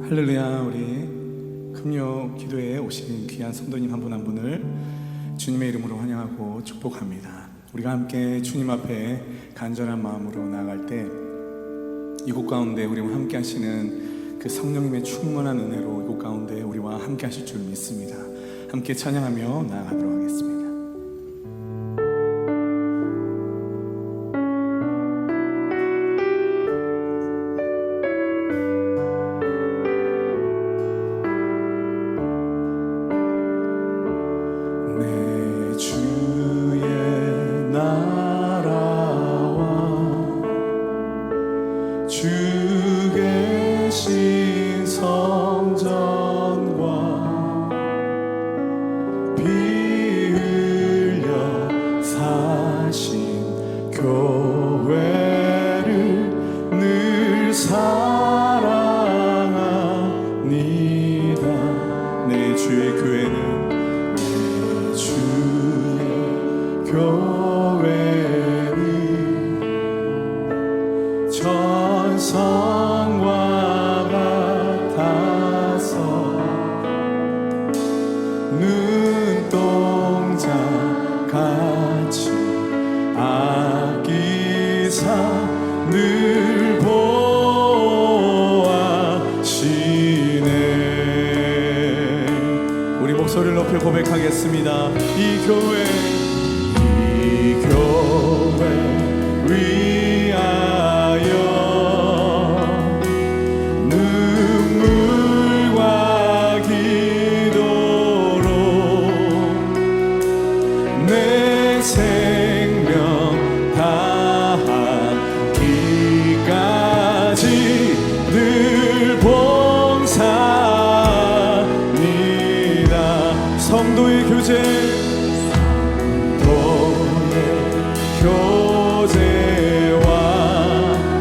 할렐루야. 우리 금요 기도에 오신 귀한 성도님 한 분 한 분을 주님의 이름으로 환영하고 축복합니다. 우리가 함께 주님 앞에 간절한 마음으로 나아갈 때 이곳 가운데 우리와 함께 하시는 그 성령님의 충만한 은혜로 이곳 가운데 우리와 함께 하실 줄 믿습니다. 함께 찬양하며 나아가도록 하겠습니다. 주 계신 성전과 피 흘려 사신 교회를 늘 사랑합니다. 내 주의 교회는 내 주의 교회는 천성과 같아서 눈동자 같이 아끼사 늘 보아시네. 우리 목소리를 높여 고백하겠습니다. 이 교회 위하여 눈물과 기도로 내 생명 다하기까지 늘 봉사합니다. 성도의 교제 교제와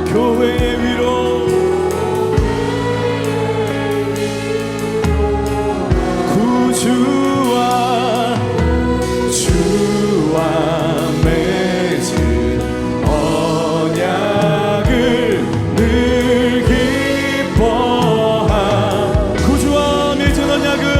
교회의 위로 구주와 주와 맺은 언약을 늘 기뻐하 구주와 맺은 언약을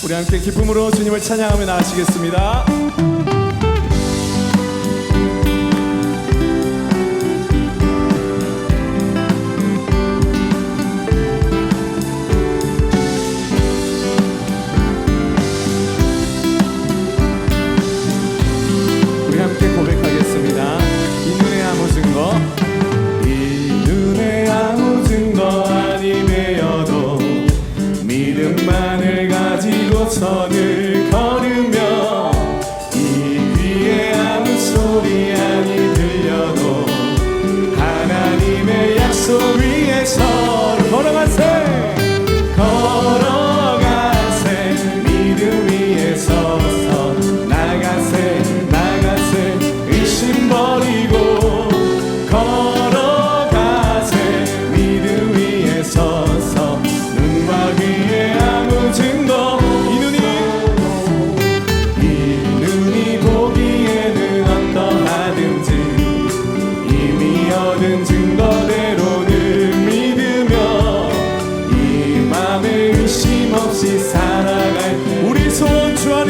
우리 함께 기쁨으로 주님을 찬양하며 나아가시겠습니다. 우리 함께 고백하겠습니다. 이 눈에 아무 증거 아니매여도 믿음만을 가지고서는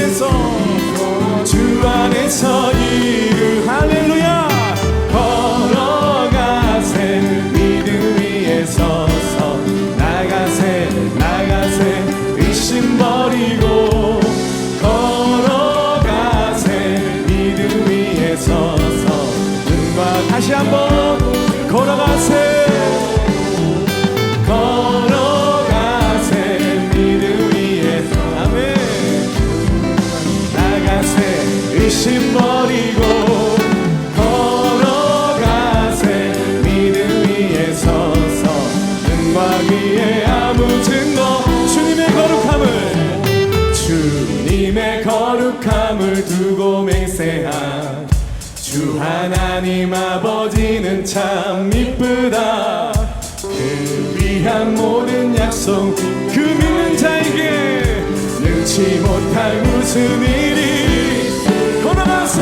안에서 주 안에서 이루 할렐루야 걸어가세 믿음 위에 서서 나가세 나가세 의심 버리고 걸어가세 믿음 위에 서서 눈과 다시 한번 걸어가세 걸어가세 믿음 위에 아멘 나가세 의심 버리고 걸어가세 믿음 위에 서서 눈과 귀에 아무 증거 주님의 거룩함을 두고 맹세한 주 하나님 아버지는 참 이쁘다 그 위한 모든 약속 그 믿는 자에게 능치 못할 무슨 일이 걸어가세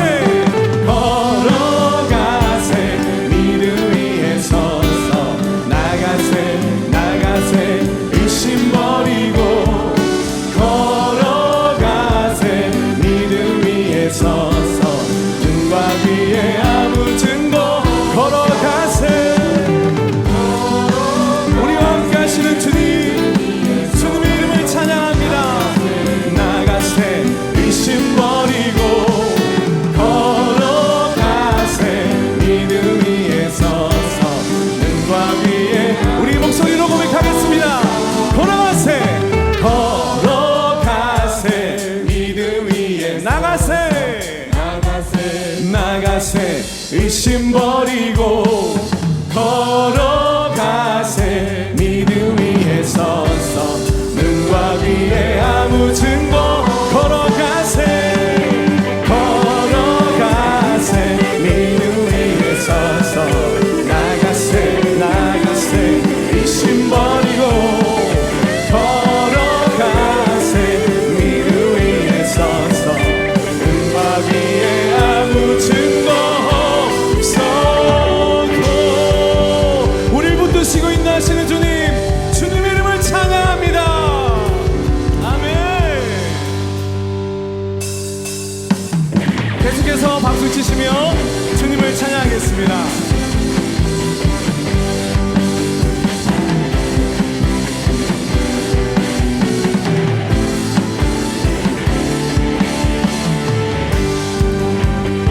걸어가세 믿음 위에 서서 나가세 나가세 의심 버리고 걸어가세 믿음 위에 서서 눈과 귀에 아무 증거 걸어가세 우리와 함께 하시는 주님 주님의 이름을 찬양합니다 나가세 의심 버리고 걸어가세 믿음 위에 서서 눈과 귀에 우리 목소리로 고백하겠습니다 걸어가세 걸어가세 믿음 위에 나가세 나가세 나가세 의심 버리고 걸어가세 믿음 위에 서서 눈과 귀에 아무 증거 걸어가세 걸어가세 믿음 위에 서서 나가세 나가세 의심 버리고 걸어가세 믿음 위에 서서 눈과 귀에 아무 증거 없어도 우리를 붙드시고 인도하시는 주님 주님의 이름을 찬양합니다 아멘 계속해서 박수 치시며 주님을 찬양하겠습니다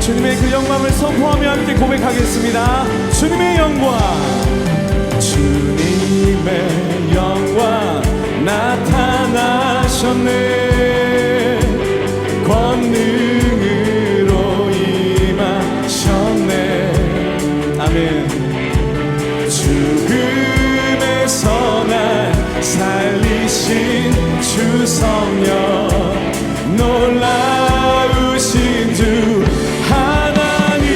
주님의 그 영광을 선포하며 함께 고백하겠습니다 주님의 영광 주님의 영광 나타나셨네 권능으로 임하셨네 아멘 죽음에서 날 살리신 주 성령 놀라우신 주 하나님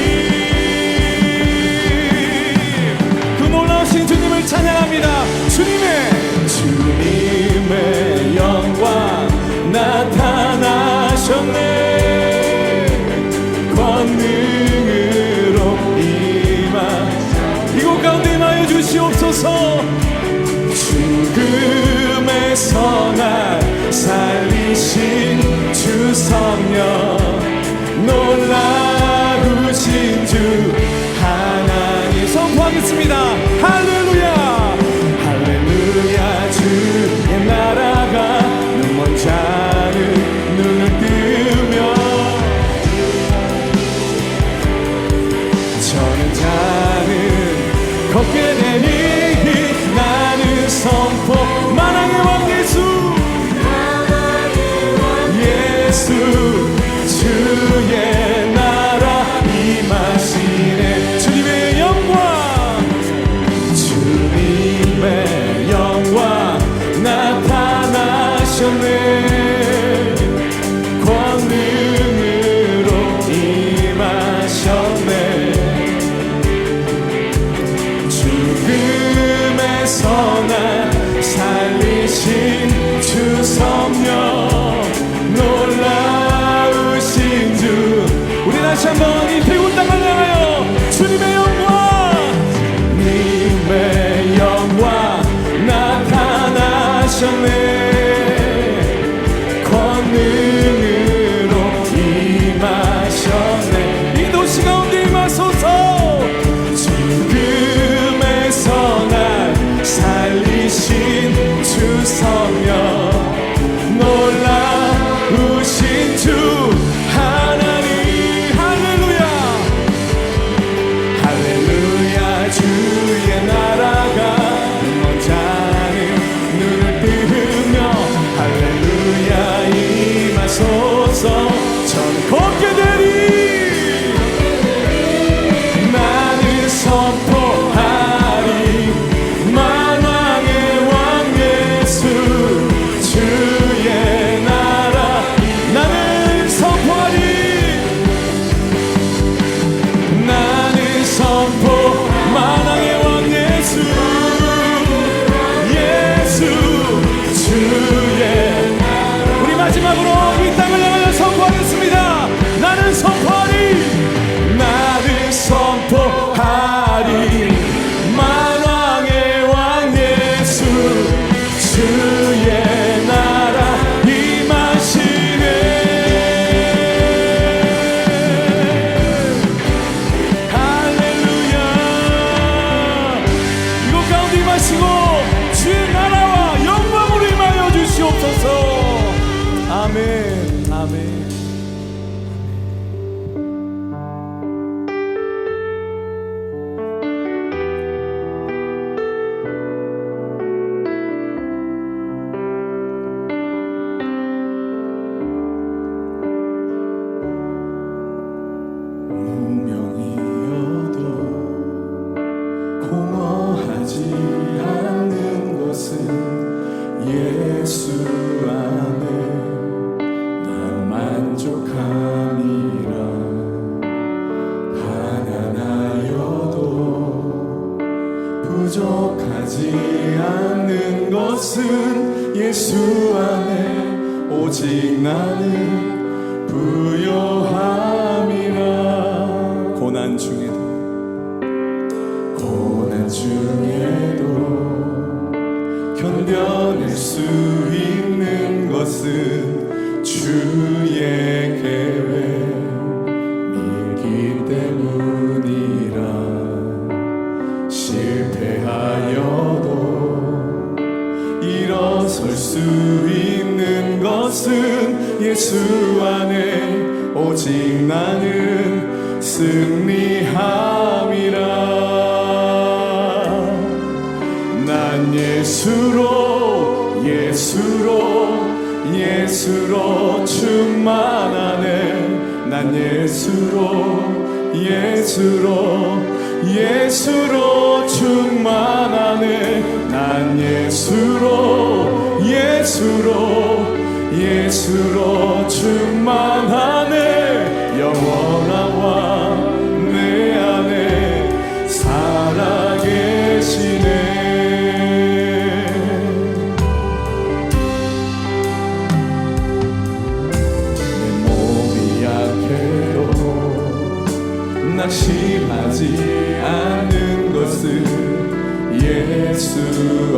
그 놀라우신 주님을 찬양합니다 주님의 영광 나타나셨네 권능으로 임하 이곳 가운데 임하여 주시옵소서 죽음에서 날 살리신 주 성령 놀라우신 주 하나님 선포하겠습니다 할렐루야 할렐루야 주의 나라가 눈먼 자는 눈을 뜨며 저는 자는 걷게 되니 나는 선포 만왕의 왕 예수 주의 나라 임하시네 주님의 영광 나타나셨네 권능으로 임하셨네 죽음에서 날 살리신 주 성령 놀라우신 주 임하신 주 하나님 할렐루야 할렐루야 주의 나라가 먼자는 눈을 뜨며 할렐루야 임하소서 전 걷게 되리 나는 선포하리 만왕의 왕 예수 주의 나라 나는 선포하리 나는 선포 만왕의 왕 예수 예수 주의 우리 마지막으로 이 땅을 향하여 선포하겠습니다. 나는 선포하리 나는 선포하리 만왕의 왕 예수 주의 나라 임하시네 할렐루야 이곳 가운데 임하시고 주의 나라와 영광으로 임하여 주시옵소서 아멘 아멘 무명이어도 공허하지 않는 것은 예수 안에 나 만족함이라 가난하여도 부족하지 않는 것은 예수 안에 오직 나는 부요함이라 고난 중에도 견뎌낼 수 있는 것은 주의 계획 믿기 때문이라 실패하여도 일어설 수 있는 것은 예수 안에 오직 나는 승리함이라 난 예수로 충만하네 난 예수로 충만하네 난 예수로 충만하네 영원한 왕 내 안에 살아계시네 낙심하지 않는 것은 예수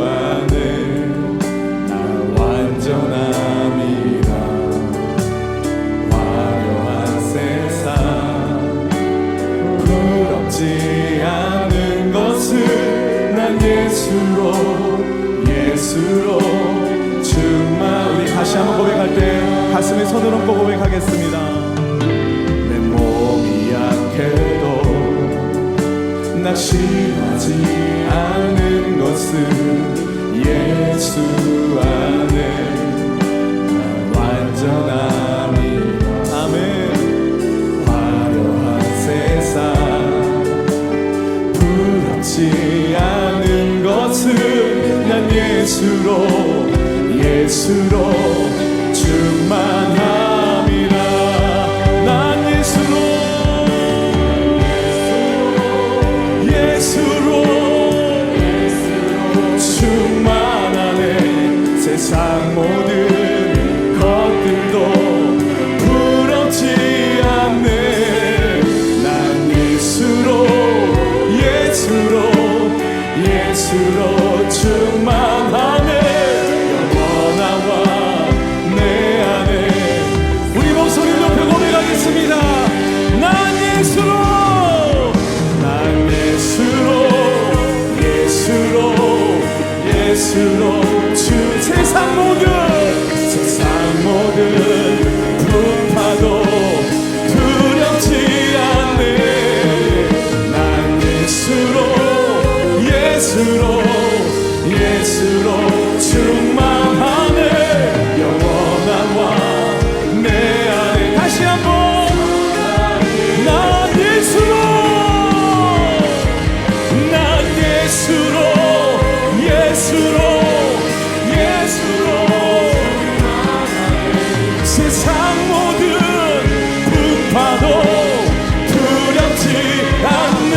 안에 나 완전함이라 화려한 세상 부럽지 않는 것은 난 예수로 충만 우리 다시 한번 고백할 때 가슴에 손을 얹고 고백하겠습니다. 낙심하지 않는 것은 예수 안에 난 완전함이 아멘 화려한 세상 부럽지 않은 것은 난 예수로 충만함이라 난 예수로 충만하네 세상 모든 것들도 부럽지 않네 난 예수로 충만하네 영원한 왕 내 안에 우리 목소리 높여 고백하겠습니다. 난 예수로 주 세상 모든 세상 모든 풍파도 두렵지 않네.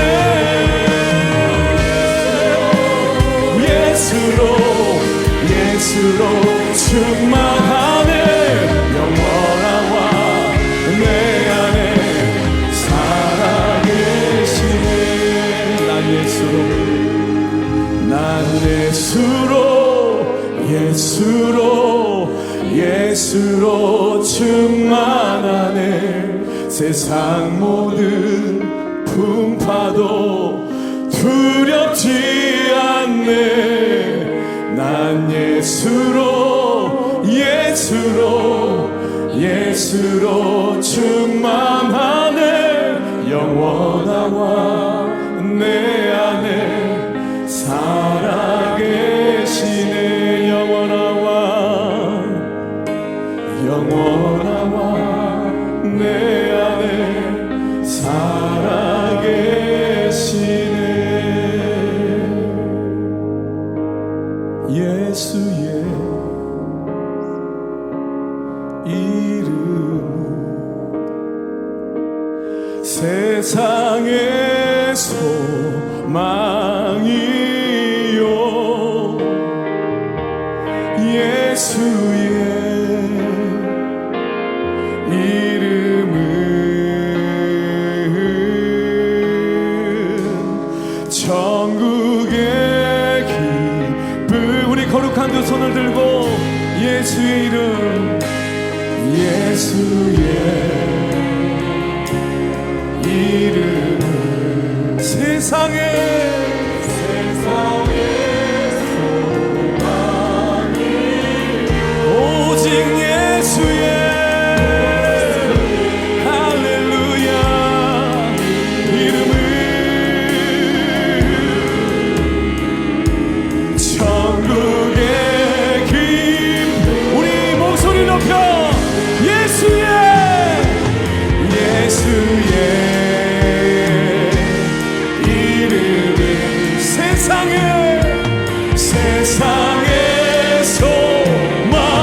예수로 충만하네. 영원하와 내 안에 살아계시네. 난 예수로 충만하네. 세상 모든 풍파도 두렵지 않네. 난 예수로 충만하네. 영원하와 내 안에 살아계시네. 영원하와 내 안에 살아계시네. 예수의 이름 세상의 소망이요. 예수의 이름은 천국의 기쁨. 우리 거룩한 두 손을 들고 예수의 이름, 예수의 이름 세상의 소망이 오직 예수의 할렐루야 이름은 천국의 기쁨. 우리 목소리 높여 예수의 이름은 세상의 소망이요.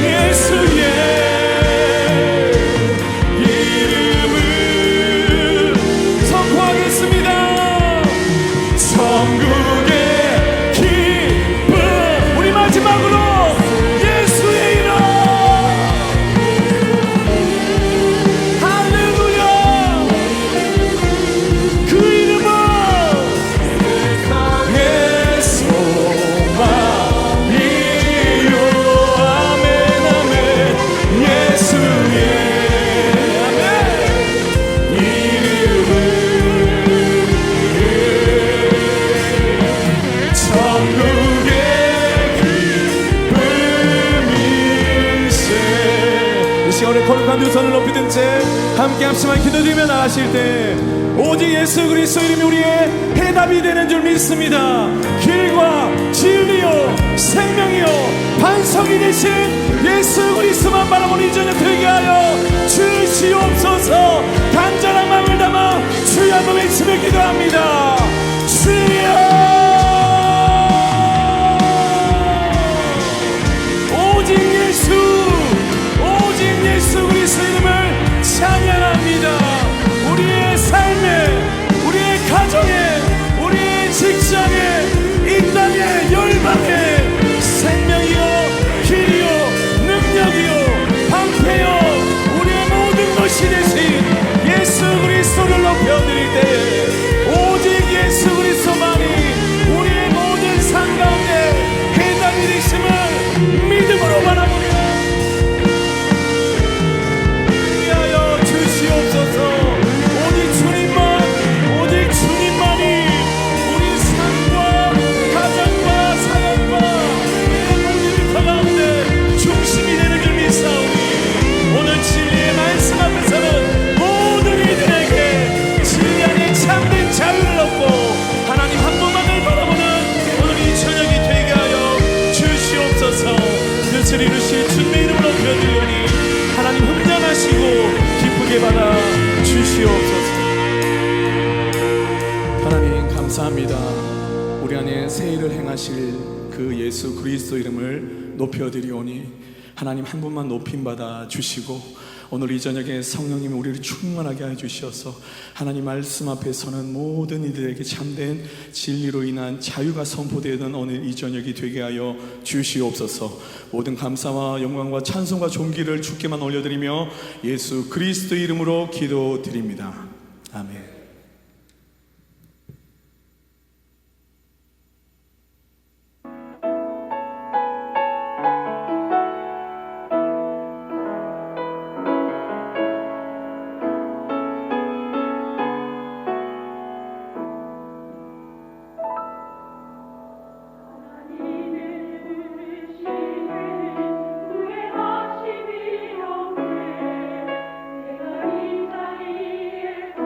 예수의 이름은 선포하겠습니다. 천국의 기쁨. 우리 마지막으로 예수의 이름 할렐루야. 그 이름은 세상의 소망이요. 아멘 아멘. 예수의 아멘 이름은 천국의 기쁨일세. 이 시간에 거룩한 두 손을 높이 든 채 함께 합심한 기도드리며 나가실 때 오직 예수 그리스도 이름이 우리의 해답이 되는 줄 믿습니다. 길과 진리요 생명이요 반석이 되신 예수 그리스도만 바라보는 이 저녁 되게 하여 주시옵소서. 간절한 마음을 담아 주여 한번 외치며 기도합니다. 주여. 오직 예수 그리스도 이름을 찬양합니다. 우리의 삶에, 우리의 가정에, 우리의 직장에, 이 땅의 열방에 생명이요 길이요 능력이요 방패요 우리의 모든 것이 되신 예수 그리스도를 높여드릴 때 오직 예수 그리스도만이 우리의 모든 삶 가운데 해답이 되심을 믿음으로 바라보며 위하여 주시옵소서. 오직 주님만이 우리 삶과 가정과 사역과 우리의 모든 일터 가운데 중심이 되는 줄 믿사오니 오늘 진리의 말씀 앞에서는 모든 이들에게 진리 안에 참된 자유를 얻고 하나님 한 분만을 바라보는 오늘 이 저녁이 되게 하여 주시옵소서. 뜻을 이루실 주님의 이름으로 드려드리오니 하나님 흠장하시고 기쁘게 받아 주시옵소서. 하나님 감사합니다. 우리 안에 새 일을 행하실 그 그 예수 그리스도 이름을 높여드리오니 하나님 한 분만 높임받아 주시고 오늘 이 저녁에 성령님이 우리를 충만하게 해주셔서 하나님 말씀 앞에 서는 모든 이들에게 참된 진리로 인한 자유가 선포되던 오늘 이 저녁이 되게 하여 주시옵소서. 모든 감사와 영광과 찬송과 존귀를 주께만 올려드리며 예수 그리스도 이름으로 기도드립니다. 아멘. 내가 이 자리에 서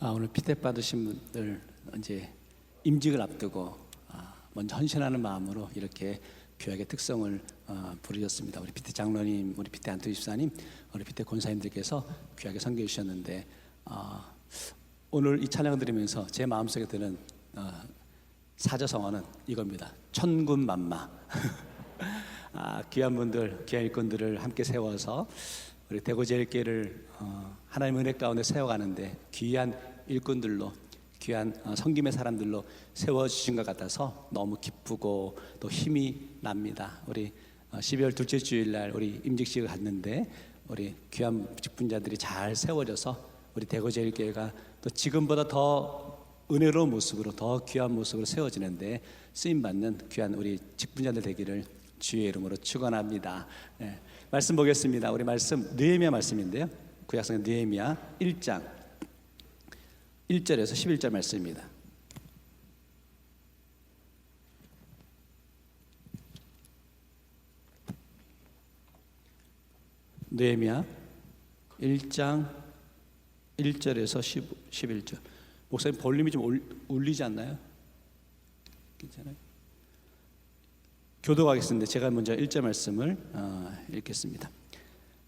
오늘 피택 받으신 분들 이제 임직을 앞두고 먼저 헌신하는 마음으로 이렇게 교회의 특성을 부르셨습니다. 우리 피택 장로님, 우리 피택 안토 집사님, 우리 피택 권사님들께서 귀하게 섬겨 주셨는데 오늘 이 찬양 들으면서 제 마음속에 드는 사자성어는 이겁니다. 천군만마. 귀한 분들, 귀한 일꾼들을 함께 세워서 우리 대구제일교회를 하나님의 은혜 가운데 세워가는데 귀한 일꾼들로, 귀한 섬김의 사람들로 세워주신 것 같아서 너무 기쁘고 또 힘이 납니다. 우리 12월 둘째 주일날 우리 임직식을 갔는데 우리 귀한 직분자들이 잘 세워져서 우리 대구제일교회가 또 지금보다 더 은혜로운 모습으로, 더 귀한 모습으로 세워지는데 쓰임받는 귀한 우리 직분자들 되기를 주의 이름으로 축원합니다. 말씀 보겠습니다. 우리 말씀 느헤미야 말씀인데요, 구약성경 느헤미야 1장 1절에서 11절 말씀입니다. 느헤미야 1장 1절에서 11절. 목사님 볼륨이 좀 울리지 않나요? 괜찮아요? 교도하겠습니다. 제가 먼저 1절 말씀을 읽겠습니다.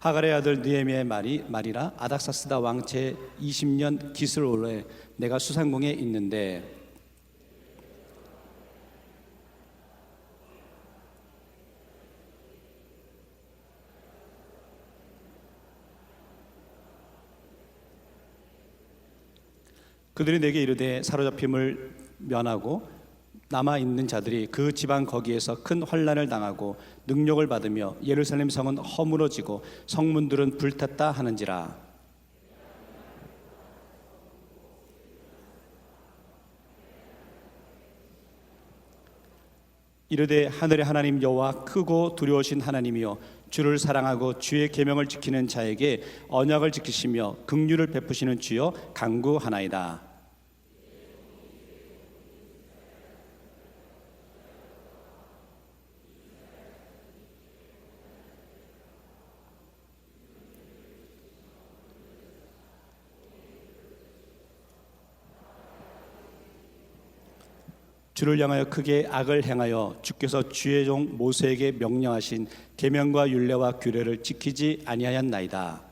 하갈의 아들 느헤미야의 말이라 아닥사스다 왕 제20년 기슬올에 내가 수상궁에 있는데 그들이 내게 이르되 사로잡힘을 면하고 남아있는 자들이 그 지방 거기에서 큰 환난을 당하고 능력을 받으며 예루살렘 성은 허물어지고 성문들은 불탔다 하는지라. 이르되 하늘의 하나님 여호와 크고 두려우신 하나님이여 주를 사랑하고 주의 계명을 지키는 자에게 언약을 지키시며 긍휼을 베푸시는 주여 간구하나이다. 주를 향하여 크게 악을 행하여 주께서 주의 종 모세에게 명령하신 계명과 율례와 규례를 지키지 아니하였나이다.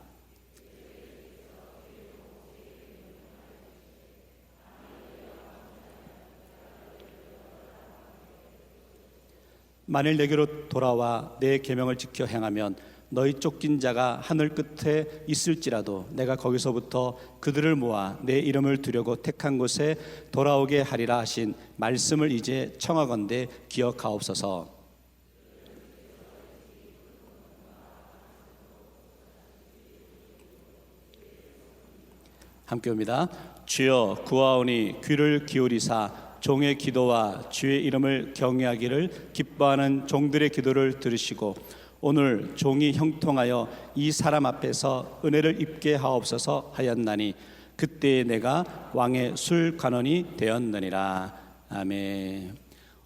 만일 내게로 돌아와 내 계명을 지켜 행하면 너희 쫓긴 자가 하늘 끝에 있을지라도 내가 거기서부터 그들을 모아 내 이름을 두려고 택한 곳에 돌아오게 하리라 하신 말씀을 이제 청하건대 기억하옵소서. 함께 옵니다. 주여 구하오니 귀를 기울이사 종의 기도와 주의 이름을 경외하기를 기뻐하는 종들의 기도를 들으시고 오늘 종이 형통하여 이 사람 앞에서 은혜를 입게 하옵소서 하였나니 그때에 내가 왕의 술관원이 되었느니라. 아멘.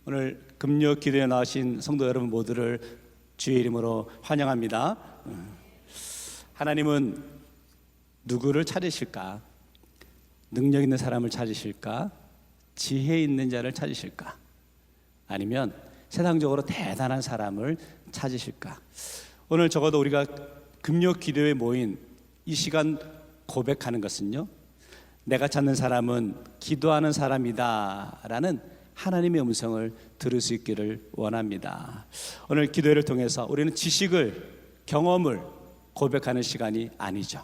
오늘 금요 기도에 나오신 성도 여러분 모두를 주의 이름으로 환영합니다. 하나님은 누구를 찾으실까? 능력 있는 사람을 찾으실까? 지혜 있는 자를 찾으실까? 아니면 세상적으로 대단한 사람을 찾으실까? 오늘 적어도 우리가 금요 기도에 모인 이 시간 고백하는 것은요, 내가 찾는 사람은 기도하는 사람이다 라는 하나님의 음성을 들을 수 있기를 원합니다. 오늘 기도회를 통해서 우리는 지식을, 경험을 고백하는 시간이 아니죠.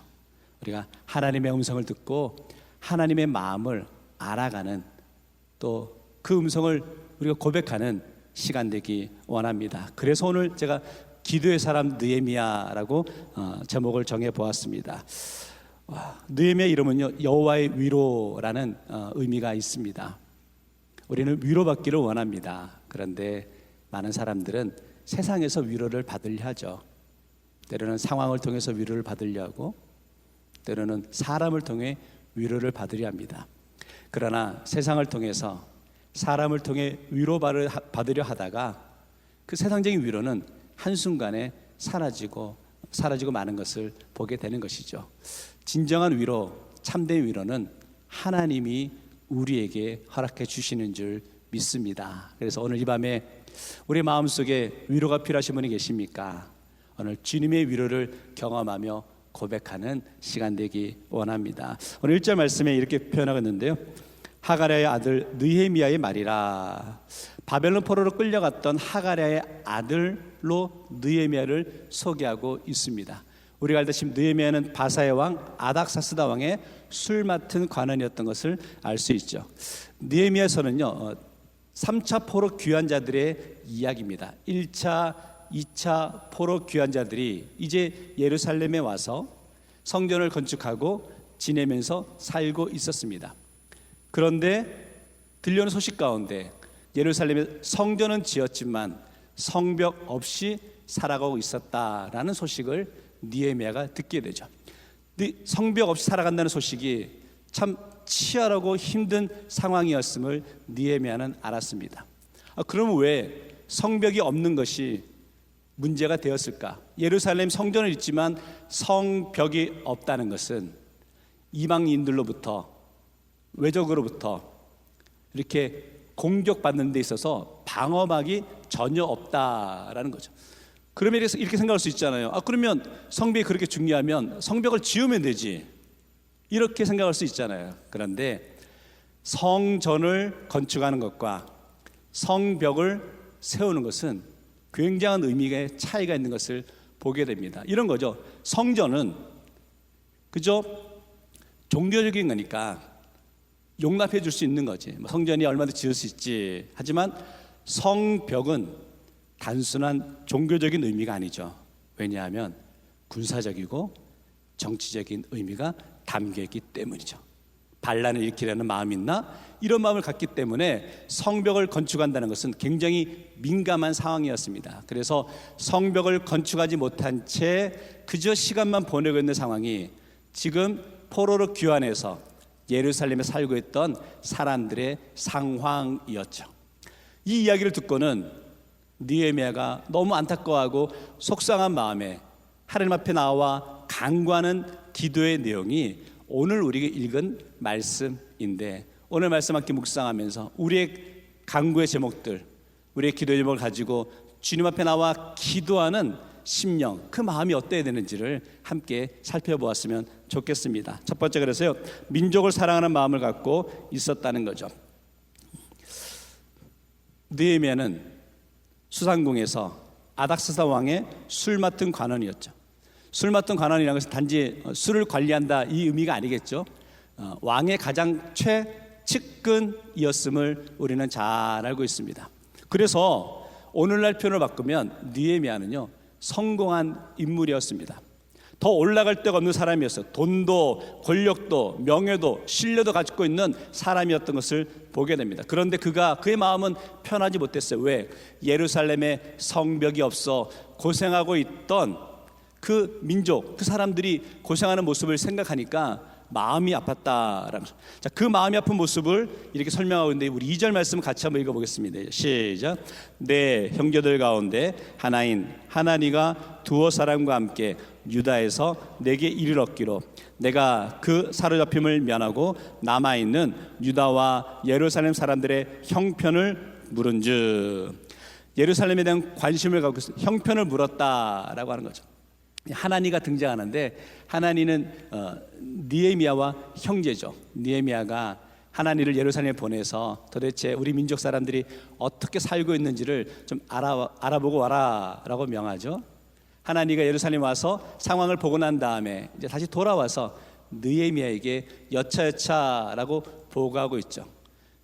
우리가 하나님의 음성을 듣고 하나님의 마음을 알아가는, 또 그 음성을 우리가 고백하는 시간 되기 원합니다. 그래서 오늘 제가 기도의 사람 느헤미야라고 제목을 정해 보았습니다. 느헤미야 이름은요, 여호와의 위로라는 의미가 있습니다. 우리는 위로받기를 원합니다. 그런데 많은 사람들은 세상에서 위로를 받으려 하죠. 때로는 상황을 통해서 위로를 받으려 하고, 때로는 사람을 통해 위로를 받으려 합니다. 그러나 세상을 통해서, 사람을 통해 위로받으려 하다가 그 세상적인 위로는 한순간에 사라지고 많은 것을 보게 되는 것이죠. 진정한 위로, 참된 위로는 하나님이 우리에게 허락해 주시는 줄 믿습니다. 그래서 오늘 이 밤에 우리 마음속에 위로가 필요하신 분이 계십니까? 오늘 주님의 위로를 경험하며 고백하는 시간 되기 원합니다. 오늘 1절 말씀에 이렇게 표현하고 있는데요. 하가랴의 아들 느헤미야의 말이라. 바벨론 포로로 끌려갔던 하가랴의 아들로 느헤미야를 소개하고 있습니다. 우리가 알다시피 느헤미야는 바사의 왕 아닥사스다 왕의 술 맡은 관원이었던 것을 알 수 있죠. 느헤미야서는요 3차 포로 귀환 자들의 이야기입니다. 1차, 2차 포로 귀환 자들이 이제 예루살렘에 와서 성전을 건축하고 지내면서 살고 있었습니다. 그런데 들려오는 소식 가운데 예루살렘에 성전은 지었지만 성벽 없이 살아가고 있었다라는 소식을 느헤미야가 듣게 되죠. 성벽 없이 살아간다는 소식이 참 치열하고 힘든 상황이었음을 느헤미야는 알았습니다. 그러면 왜 성벽이 없는 것이 문제가 되었을까? 예루살렘 성전은 있지만 성벽이 없다는 것은 이방인들로부터 외적으로부터 이렇게 공격받는 데 있어서 방어막이 전혀 없다라는 거죠. 그러면 이렇게 생각할 수 있잖아요. 그러면 성벽이 그렇게 중요하면 성벽을 지으면 되지, 이렇게 생각할 수 있잖아요. 그런데 성전을 건축하는 것과 성벽을 세우는 것은 굉장한 의미의 차이가 있는 것을 보게 됩니다. 이런 거죠. 성전은 그저 종교적인 거니까 용납해 줄 수 있는 거지. 성전이 얼마든지 지을 수 있지. 하지만 성벽은 단순한 종교적인 의미가 아니죠. 왜냐하면 군사적이고 정치적인 의미가 담겨있기 때문이죠. 반란을 일으키려는 마음이 있나? 이런 마음을 갖기 때문에 성벽을 건축한다는 것은 굉장히 민감한 상황이었습니다. 그래서 성벽을 건축하지 못한 채 그저 시간만 보내고 있는 상황이 지금 포로로 귀환해서 예루살렘에 살고 있던 사람들의 상황이었죠. 이 이야기를 듣고는 느헤미야가 너무 안타까워하고 속상한 마음에 하나님 앞에 나와 간구하는 기도의 내용이 오늘 우리가 읽은 말씀인데, 오늘 말씀 함께 묵상하면서 우리의 간구의 제목들, 우리의 기도의 제목을 가지고 주님 앞에 나와 기도하는 심령, 그 마음이 어때야 되는지를 함께 살펴보았으면 좋겠습니다. 첫 번째, 그래서요, 민족을 사랑하는 마음을 갖고 있었다는 거죠. 느헤미야는 수상궁에서 아닥사스다 왕의 술 맡은 관원이었죠. 술 맡은 관원이라는 것은 단지 술을 관리한다 이 의미가 아니겠죠. 왕의 가장 최측근이었음을 우리는 잘 알고 있습니다. 그래서 오늘날 표현을 바꾸면 느헤미야는요 성공한 인물이었습니다. 더 올라갈 데가 없는 사람이었어요. 돈도 권력도 명예도 신뢰도 가지고 있는 사람이었던 것을 보게 됩니다. 그런데 그의 마음은 편하지 못했어요. 왜? 예루살렘에 성벽이 없어 고생하고 있던 그 민족, 그 사람들이 고생하는 모습을 생각하니까 마음이 아팠다라는 거죠. 자, 그 마음이 아픈 모습을 이렇게 설명하고 있는데 우리 2절 말씀 같이 한번 읽어보겠습니다. 시작. 내 형제들 가운데 하나인 하나니가 두어 사람과 함께 유다에서 내게 이르렀기로 내가 그 사로잡힘을 면하고 남아있는 유다와 예루살렘 사람들의 형편을 물은즉, 예루살렘에 대한 관심을 갖고 형편을 물었다라고 하는 거죠. 하나니가 등장하는데 하나니는 느헤미야와 형제죠. 느헤미야가 하나니를 예루살렘에 보내서 도대체 우리 민족 사람들이 어떻게 살고 있는지를 좀 알아보고 와라라고 명하죠. 하나니가 예루살렘에 와서 상황을 보고 난 다음에 이제 다시 돌아와서 느헤미야에게 여차여차라고 보고하고 있죠.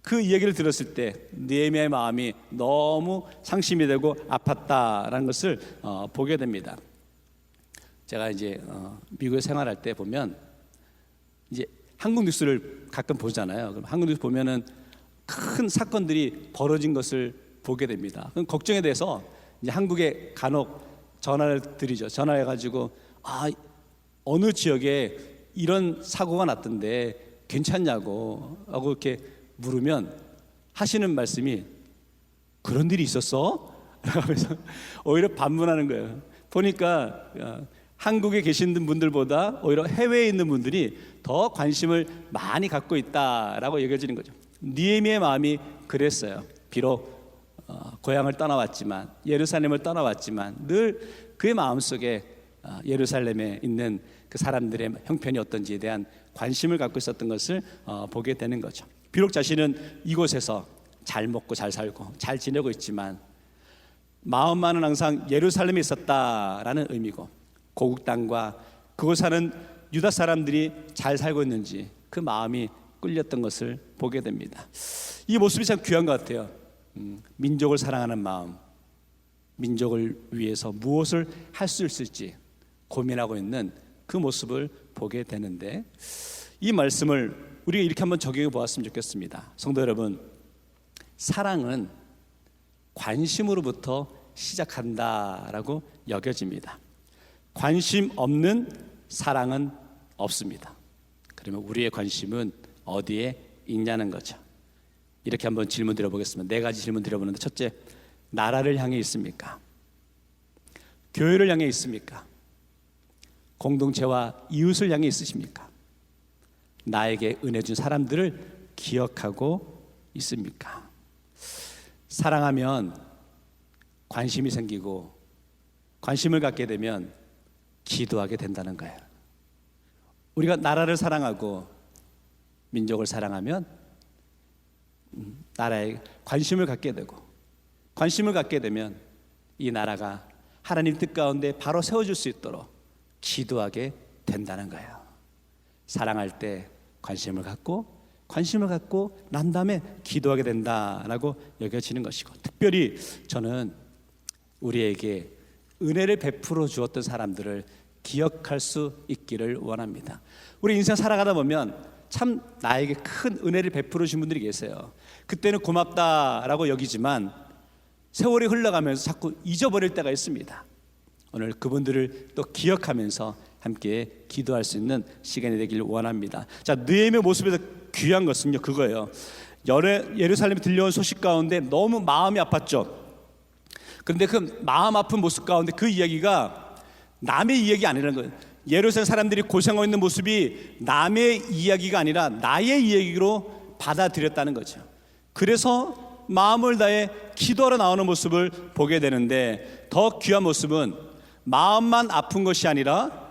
그 이야기를 들었을 때 느헤미야의 마음이 너무 상심이 되고 아팠다라는 것을 보게 됩니다. 제가 이제 미국에 생활할 때 보면 이제 한국 뉴스를 가끔 보잖아요. 그럼 한국 뉴스 보면은 큰 사건들이 벌어진 것을 보게 됩니다. 그럼 걱정에 대해서 이제 한국에 간혹 전화를 드리죠. 전화해가지고 어느 지역에 이런 사고가 났던데 괜찮냐고 하고 이렇게 물으면 하시는 말씀이 그런 일이 있었어? 라고 하면서 오히려 반문하는 거예요. 보니까 한국에 계신 분들보다 오히려 해외에 있는 분들이 더 관심을 많이 갖고 있다라고 여겨지는 거죠. 느헤미야의 마음이 그랬어요. 비록 고향을 떠나왔지만, 예루살렘을 떠나왔지만 늘 그의 마음속에 예루살렘에 있는 그 사람들의 형편이 어떤지에 대한 관심을 갖고 있었던 것을 보게 되는 거죠. 비록 자신은 이곳에서 잘 먹고 잘 살고 잘 지내고 있지만 마음만은 항상 예루살렘에 있었다라는 의미고, 고국 땅과 그곳 사는 유다 사람들이 잘 살고 있는지 그 마음이 끌렸던 것을 보게 됩니다. 이 모습이 참 귀한 것 같아요. 민족을 사랑하는 마음, 민족을 위해서 무엇을 할 수 있을지 고민하고 있는 그 모습을 보게 되는데, 이 말씀을 우리가 이렇게 한번 적용해 보았으면 좋겠습니다. 성도 여러분, 사랑은 관심으로부터 시작한다라고 여겨집니다. 관심 없는 사랑은 없습니다. 그러면 우리의 관심은 어디에 있냐는 거죠. 이렇게 한번 질문 드려보겠습니다. 4가지 질문 드려보는데, 첫째, 나라를 향해 있습니까? 교회를 향해 있습니까? 공동체와 이웃을 향해 있으십니까? 나에게 은혜 준 사람들을 기억하고 있습니까? 사랑하면 관심이 생기고, 관심을 갖게 되면 기도하게 된다는 거예요. 우리가 나라를 사랑하고 민족을 사랑하면 나라에 관심을 갖게 되고, 관심을 갖게 되면 이 나라가 하나님 뜻 가운데 바로 세워질 수 있도록 기도하게 된다는 거예요. 사랑할 때 관심을 갖고 난 다음에 기도하게 된다라고 여겨지는 것이고, 특별히 저는 우리에게 은혜를 베풀어 주었던 사람들을 기억할 수 있기를 원합니다. 우리 인생 살아가다 보면 참 나에게 큰 은혜를 베풀어 주신 분들이 계세요. 그때는 고맙다라고 여기지만 세월이 흘러가면서 자꾸 잊어버릴 때가 있습니다. 오늘 그분들을 또 기억하면서 함께 기도할 수 있는 시간이 되기를 원합니다. 자, 느헤미야 모습에서 귀한 것은요, 그거예요. 예루살렘에 들려온 소식 가운데 너무 마음이 아팠죠. 그런데 그 마음 아픈 모습 가운데 그 이야기가 남의 이야기 아니라는 거예요. 예루살렘 사람들이 고생하고 있는 모습이 남의 이야기가 아니라 나의 이야기로 받아들였다는 거죠. 그래서 마음을 다해 기도하러 나오는 모습을 보게 되는데, 더 귀한 모습은 마음만 아픈 것이 아니라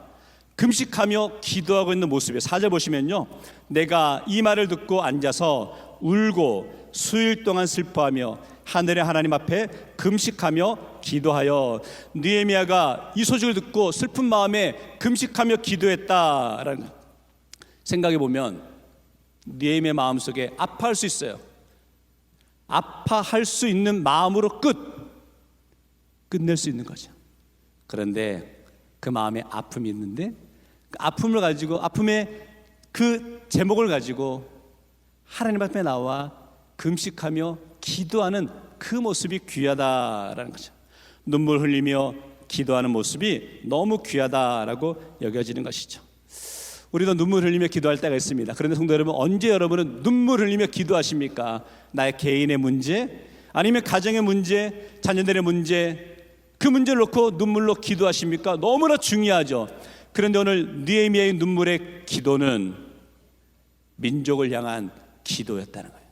금식하며 기도하고 있는 모습이에요. 4절 보시면요, 내가 이 말을 듣고 앉아서 울고 수일 동안 슬퍼하며 하늘의 하나님 앞에 금식하며 기도하여. 느헤미야가 이 소식을 듣고 슬픈 마음에 금식하며 기도했다라는 거. 생각해 보면 느헤미야 마음속에 아파할 수 있어요. 아파할 수 있는 마음으로 끝낼 수 있는 거죠. 그런데 그 마음에 아픔이 있는데, 그 아픔을 가지고, 아픔의 그 제목을 가지고 하나님 앞에 나와 금식하며 기도하는 그 모습이 귀하다라는 거죠. 눈물 흘리며 기도하는 모습이 너무 귀하다라고 여겨지는 것이죠. 우리도 눈물 흘리며 기도할 때가 있습니다. 그런데 성도 여러분, 언제 여러분은 눈물 흘리며 기도하십니까? 나의 개인의 문제, 아니면 가정의 문제, 자녀들의 문제, 그 문제를 놓고 눈물로 기도하십니까? 너무나 중요하죠. 그런데 오늘 느헤미야의 눈물의 기도는 민족을 향한 기도였다는 거예요.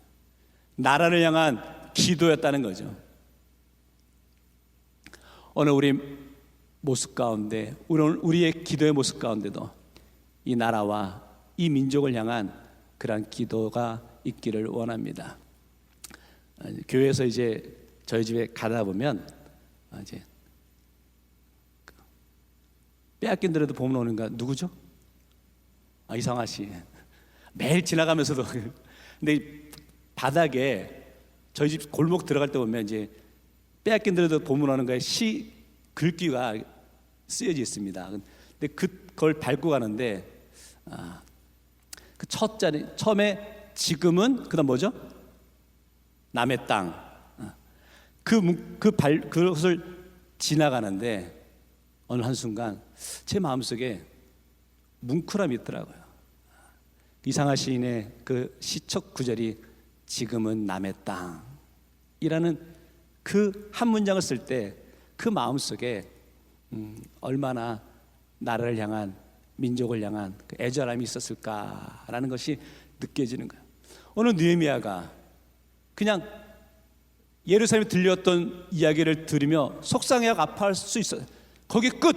나라를 향한 기도였다는 거죠. 오늘 우리 모습 가운데, 우리의 기도의 모습 가운데도 이 나라와 이 민족을 향한 그러한 기도가 있기를 원합니다. 교회에서 이제 저희 집에 가다 보면 이제 빼앗긴 데라도 보면 오는가 누구죠? 이상하 씨. 매일 지나가면서도 근데 바닥에 저희 집 골목 들어갈 때 보면 이제 빼앗긴 데라도 보면 오는 거에 시 글귀가 쓰여져 있습니다. 근데 그걸 밟고 가는데 그 첫 자리 처음에 지금은 그다음 뭐죠? 남의 땅. 그것을 지나가는데 어느 한순간 제 마음속에 뭉클함이 있더라고요. 이상하 시인의 그 시적 구절이 지금은 남의 땅이라는 그 한 문장을 쓸 때 그 마음속에 얼마나 나라를 향한, 민족을 향한 그 애절함이 있었을까라는 것이 느껴지는 거예요. 어느 느헤미야가 그냥 예루살렘에 들렸던 이야기를 들으며 속상해하고 아파할 수 있어요. 거기 끝!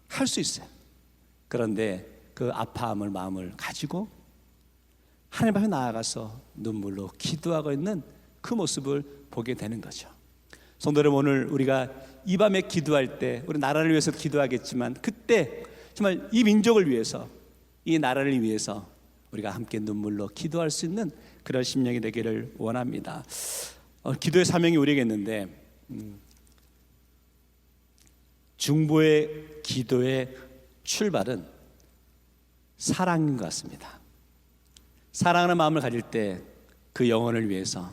할 수 있어요. 그런데 그 아파함을 마음을 가지고 하나님 앞에 나아가서 눈물로 기도하고 있는 그 모습을 보게 되는 거죠. 성도 여러분, 오늘 우리가 이 밤에 기도할 때 우리 나라를 위해서 기도하겠지만 그때 정말 이 민족을 위해서, 이 나라를 위해서 우리가 함께 눈물로 기도할 수 있는 그런 심령이 되기를 원합니다. 기도의 사명이 우리에게 있는데 중보의 기도의 출발은 사랑인 것 같습니다. 사랑하는 마음을 가질 때 그 영혼을 위해서,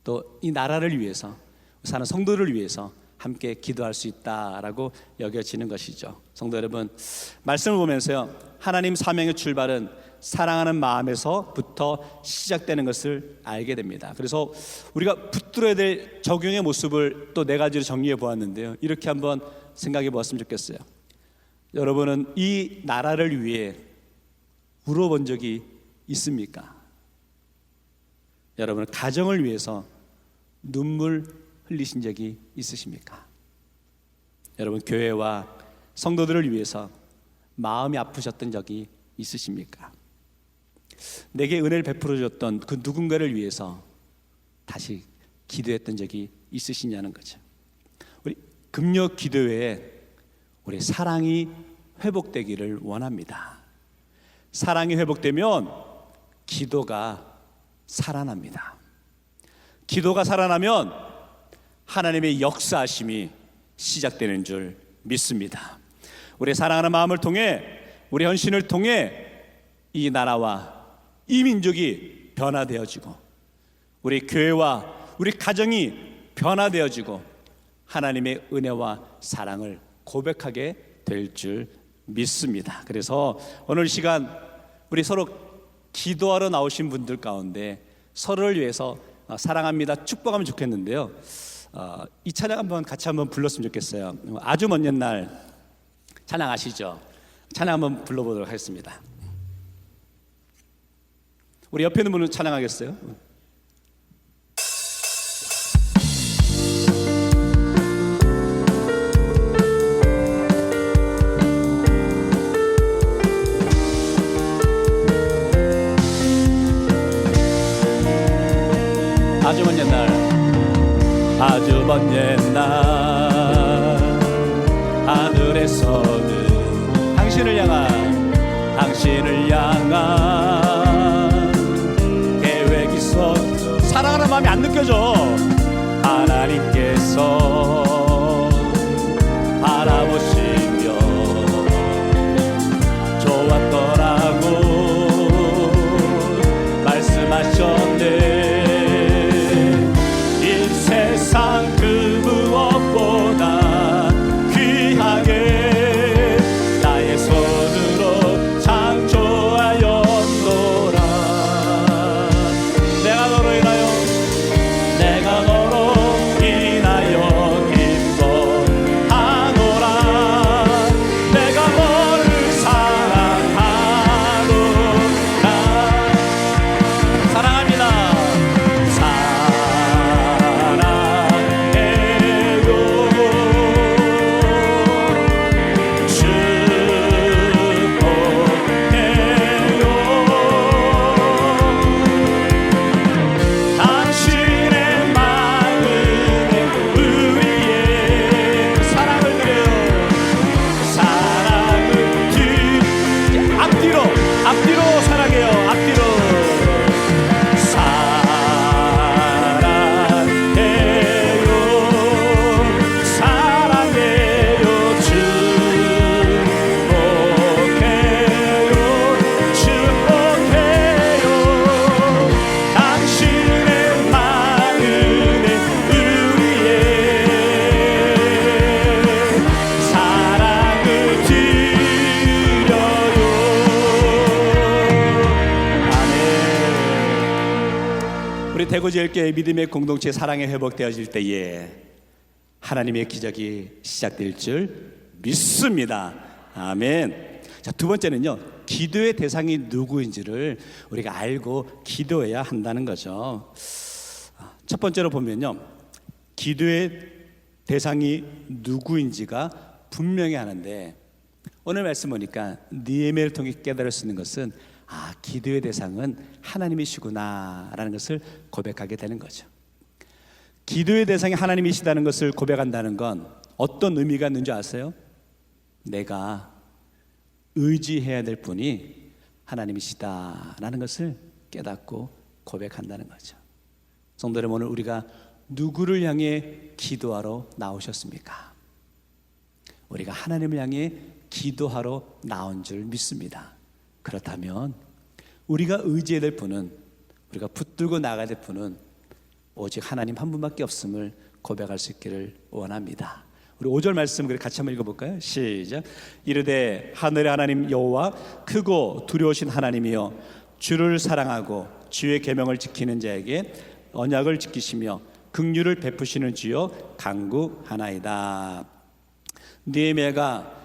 또 이 나라를 위해서, 사는 성도를 위해서 함께 기도할 수 있다라고 여겨지는 것이죠. 성도 여러분, 말씀을 보면서요, 하나님 사명의 출발은 사랑하는 마음에서부터 시작되는 것을 알게 됩니다. 그래서 우리가 붙들어야 될 적용의 모습을 또 네 가지로 정리해 보았는데요, 이렇게 한번 생각해 보았으면 좋겠어요. 여러분은 이 나라를 위해 울어본 적이 있습니까? 여러분은 가정을 위해서 눈물 흘리신 적이 있으십니까? 여러분, 교회와 성도들을 위해서 마음이 아프셨던 적이 있으십니까? 내게 은혜를 베풀어 줬던 그 누군가를 위해서 다시 기도했던 적이 있으시냐는 거죠. 우리 금요 기도회에 우리 사랑이 회복되기를 원합니다. 사랑이 회복되면 기도가 살아납니다. 기도가 살아나면 하나님의 역사하심이 시작되는 줄 믿습니다. 우리 사랑하는 마음을 통해, 우리 헌신을 통해 이 나라와 이 민족이 변화되어지고, 우리 교회와 우리 가정이 변화되어지고, 하나님의 은혜와 사랑을 고백하게 될 줄 믿습니다. 그래서 오늘 시간 우리 서로 기도하러 나오신 분들 가운데 서로를 위해서 사랑합니다, 축복하면 좋겠는데요, 이 찬양 같이 한번 불렀으면 좋겠어요. 아주 먼 옛날 찬양 아시죠? 찬양 한번 불러보도록 하겠습니다. 우리 옆에 있는 분은 찬양하겠어요? 아주 먼 옛날, 아주 먼 옛날 하늘에서는 당신을 향한 계획이 있었죠. 사랑하는 마음이 안 느껴져. 하나님께서 바라보시며 좋았더라고 말씀하셨네. 세상 그 무엇보다 귀하게 나의 손으로 창조하였노라. 내가 너로 인하여 기뻐하노라. 내가 너를 사랑하노라. 사랑합니다. 앞뒤로 사랑해요. 앞뒤로 사랑해요. 축복해요. 당신의 마음에 우리의 사랑을 드려요. 우리 대구제일교회 믿음의 공동체 사랑이 회복되어질 때에 하나님의 기적이 시작될 줄 믿습니다. 아멘. 자, 두 번째는요, 기도의 대상이 누구인지를 우리가 알고 기도해야 한다는 거죠. 첫 번째로 보면요, 기도의 대상이 누구인지가 분명히 하는데, 오늘 말씀 보니까 느헤미야를 통해 깨달을 수 있는 것은 기도의 대상은 하나님이시구나 라는 것을 고백하게 되는 거죠. 기도의 대상이 하나님이시다는 것을 고백한다는 건 어떤 의미가 있는 줄 아세요? 내가 의지해야 될 분이 하나님이시다라는 것을 깨닫고 고백한다는 거죠. 성도 여러분, 오늘 우리가 누구를 향해 기도하러 나오셨습니까? 우리가 하나님을 향해 기도하러 나온 줄 믿습니다. 그렇다면 우리가 의지해야 될 분은, 우리가 붙들고 나가야 될 분은 오직 하나님 한 분밖에 없음을 고백할 수 있기를 원합니다. 우리 5절 말씀 같이 한번 읽어볼까요? 시작. 이르되 하늘의 하나님 여호와 크고 두려우신 하나님이여, 주를 사랑하고 주의 계명을 지키는 자에게 언약을 지키시며 긍휼을 베푸시는 주여 간구하나이다. 느헤미야가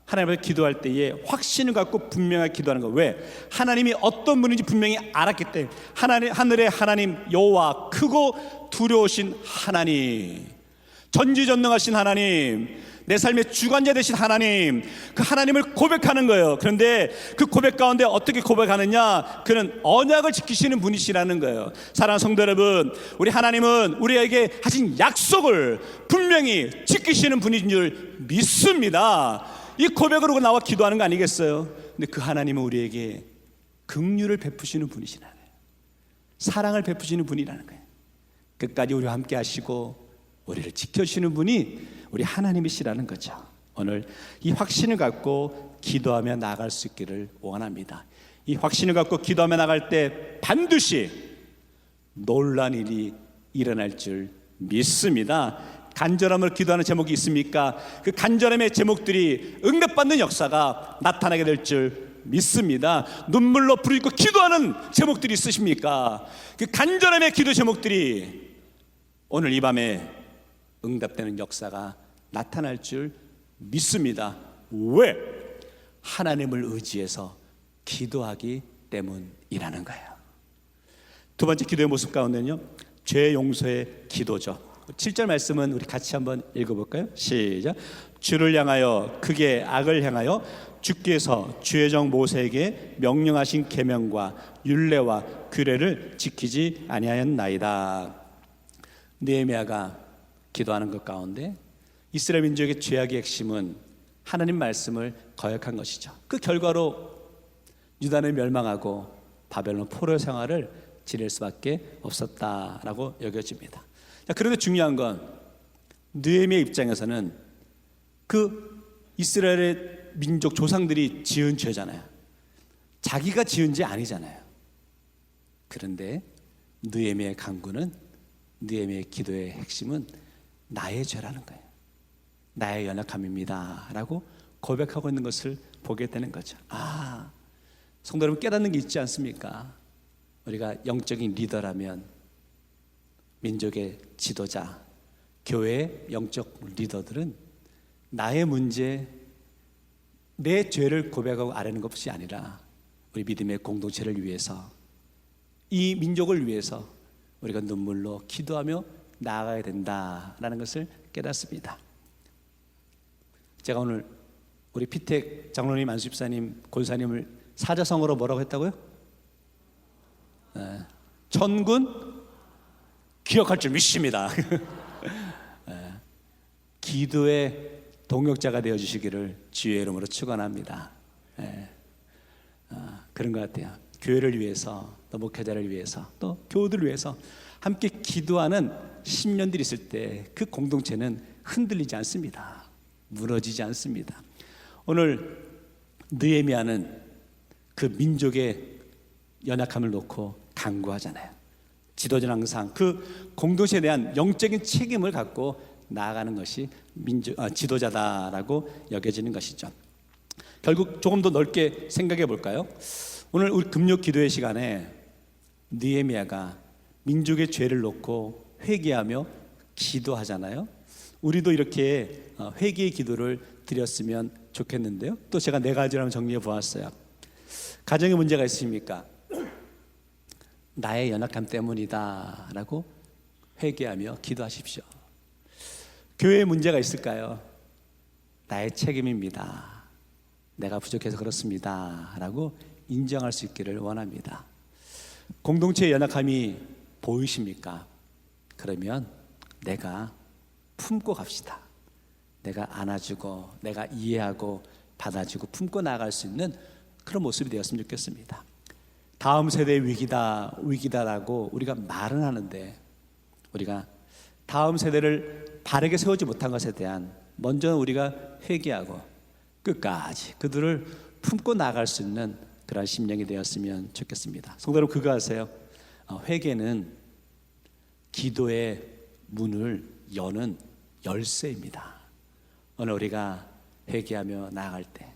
하나님 앞에 기도할 때에 확신을 갖고 분명하게 기도하는 거. 왜? 하나님이 어떤 분인지 분명히 알았기 때문에. 하늘의 하나님 여호와, 크고 두려우신 하나님, 전지전능하신 하나님, 내 삶의 주관자 되신 하나님, 그 하나님을 고백하는 거예요. 그런데 그 고백 가운데 어떻게 고백하느냐? 그는 언약을 지키시는 분이시라는 거예요. 사랑하는 성도 여러분, 우리 하나님은 우리에게 하신 약속을 분명히 지키시는 분인 줄 믿습니다. 이 고백으로 나와 기도하는 거 아니겠어요? 근데 그 하나님은 우리에게 긍휼을 베푸시는 분이시라는 거예요. 사랑을 베푸시는 분이라는 거예요. 끝까지 우리와 함께 하시고 우리를 지켜주시는 분이 우리 하나님이시라는 거죠. 오늘 이 확신을 갖고 기도하며 나아갈 수 있기를 원합니다. 이 확신을 갖고 기도하며 나갈 때 반드시 놀란 일이 일어날 줄 믿습니다. 간절함을 기도하는 제목이 있습니까? 그 간절함의 제목들이 응답받는 역사가 나타나게 될 줄 믿습니다. 눈물로 부르짖고 기도하는 제목들이 있으십니까? 그 간절함의 기도 제목들이 오늘 이 밤에 응답되는 역사가 나타날 줄 믿습니다. 왜? 하나님을 의지해서 기도하기 때문이라는 거예요. 두 번째 기도의 모습 가운데는요, 죄 용서의 기도죠. 7절 말씀은 우리 같이 한번 읽어볼까요? 시작. 주를 향하여 크게 악을 향하여 주께서 주의 종 모세에게 명령하신 계명과 율례와 규례를 지키지 아니하였나이다. 느헤미야가 기도하는 것 가운데 이스라엘 민족의 죄악의 핵심은 하나님 말씀을 거역한 것이죠. 그 결과로 유다는 멸망하고 바벨론 포로 생활을 지낼 수밖에 없었다라고 여겨집니다. 자, 그런데 중요한 건 느헤미야 입장에서는 그 이스라엘의 민족 조상들이 지은 죄잖아요. 자기가 지은 죄 아니잖아요. 그런데 느헤미야의 간구는, 느헤미야의 기도의 핵심은 나의 죄라는 거예요. 나의 연약함입니다 라고 고백하고 있는 것을 보게 되는 거죠. 성도 여러분, 깨닫는 게 있지 않습니까? 우리가 영적인 리더라면, 민족의 지도자, 교회의 영적 리더들은 나의 문제, 내 죄를 고백하고 아뢰는 것이 아니라 우리 믿음의 공동체를 위해서, 이 민족을 위해서 우리가 눈물로 기도하며 나아가야 된다라는 것을 깨닫습니다. 제가 오늘 우리 피택 장로님, 안수집사님, 권사님을 사자성어로 뭐라고 했다고요? 천군 기억할 줄 믿습니다. 기도의 동역자가 되어주시기를 주의 이름으로 축원합니다. 그런 것 같아요. 교회를 위해서, 또 목회자를 위해서, 또 교우들을 위해서 함께 기도하는 10년들이 있을 때 그 공동체는 흔들리지 않습니다. 무너지지 않습니다. 오늘 느헤미야는 그 민족의 연약함을 놓고 간구하잖아요. 지도자는 항상 그 공동체에 대한 영적인 책임을 갖고 나아가는 것이 지도자다라고 여겨지는 것이죠. 결국 조금 더 넓게 생각해 볼까요? 오늘 우리 금요 기도의 시간에 느헤미야가 민족의 죄를 놓고 회개하며 기도하잖아요. 우리도 이렇게 회개의 기도를 드렸으면 좋겠는데요. 또 제가 4가지를 한번 정리해 보았어요. 가정에 문제가 있으십니까? 나의 연약함 때문이다 라고 회개하며 기도하십시오. 교회에 문제가 있을까요? 나의 책임입니다. 내가 부족해서 그렇습니다 라고 인정할 수 있기를 원합니다. 공동체의 연약함이 보이십니까? 그러면 내가 품고 갑시다. 내가 안아주고 내가 이해하고 받아주고 품고 나아갈 수 있는 그런 모습이 되었으면 좋겠습니다. 다음 세대의 위기다라고 우리가 말은 하는데 우리가 다음 세대를 바르게 세우지 못한 것에 대한 먼저 우리가 회개하고 끝까지 그들을 품고 나아갈 수 있는 그런 심령이 되었으면 좋겠습니다. 성도 여러분, 그거 아세요? 회개는 기도의 문을 여는 열쇠입니다. 오늘 우리가 회개하며 나아갈 때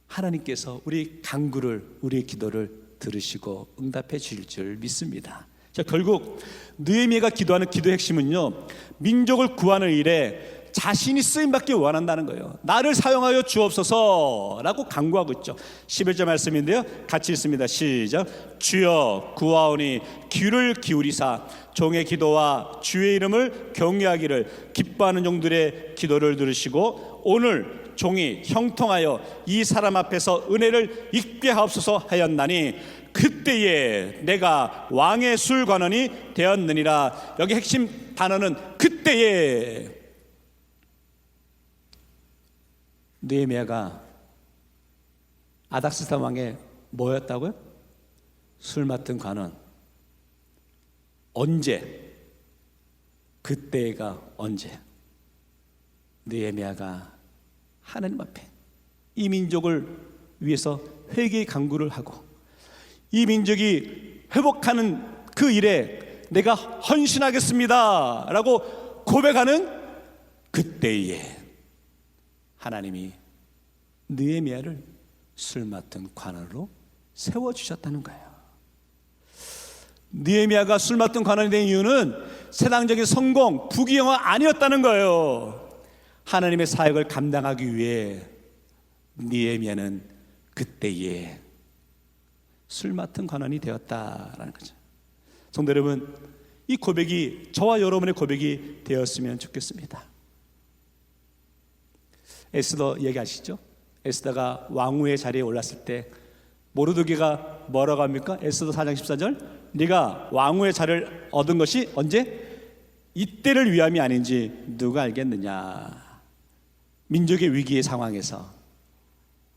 하나님께서 우리 간구를, 우리의 기도를 들으시고 응답해 주실 줄 믿습니다. 자, 결국 느헤미야가 기도하는 기도의 핵심은요, 민족을 구하는 일에 자신이 쓰임받기 원한다는 거예요. 나를 사용하여 주옵소서라고 간구하고 있죠. 11절 말씀인데요, 같이 읽습니다. 시작. 주여 구하오니 귀를 기울이사 종의 기도와 주의 이름을 경외하기를 기뻐하는 종들의 기도를 들으시고 오늘 종이 형통하여 이 사람 앞에서 은혜를 입게 하옵소서 하였나니 그때에 내가 왕의 술관원이 되었느니라. 여기 핵심 단어는 그때에. 느헤미야가 아닥스다 왕의 뭐였다고요? 술 맡은 관원. 언제? 그때가 언제? 느헤미야가 하나님 앞에 이 민족을 위해서 회개의 간구를 하고 이 민족이 회복하는 그 일에 내가 헌신하겠습니다 라고 고백하는 그때에 하나님이 느헤미야를 술 맡은 관원으로 세워주셨다는 거예요. 느헤미야가 술 맡은 관원이 된 이유는 세상적인 성공, 부귀영화 아니었다는 거예요. 하나님의 사역을 감당하기 위해 느헤미야는 그때에 술 맡은 관원이 되었다라는 거죠. 성도 여러분, 이 고백이 저와 여러분의 고백이 되었으면 좋겠습니다. 에스더 얘기하시죠? 에스더가 왕후의 자리에 올랐을 때 모르드게가 뭐라고 합니까? 에스더 4장 14절, 네가 왕후의 자리를 얻은 것이 언제? 이때를 위함이 아닌지 누가 알겠느냐. 민족의 위기의 상황에서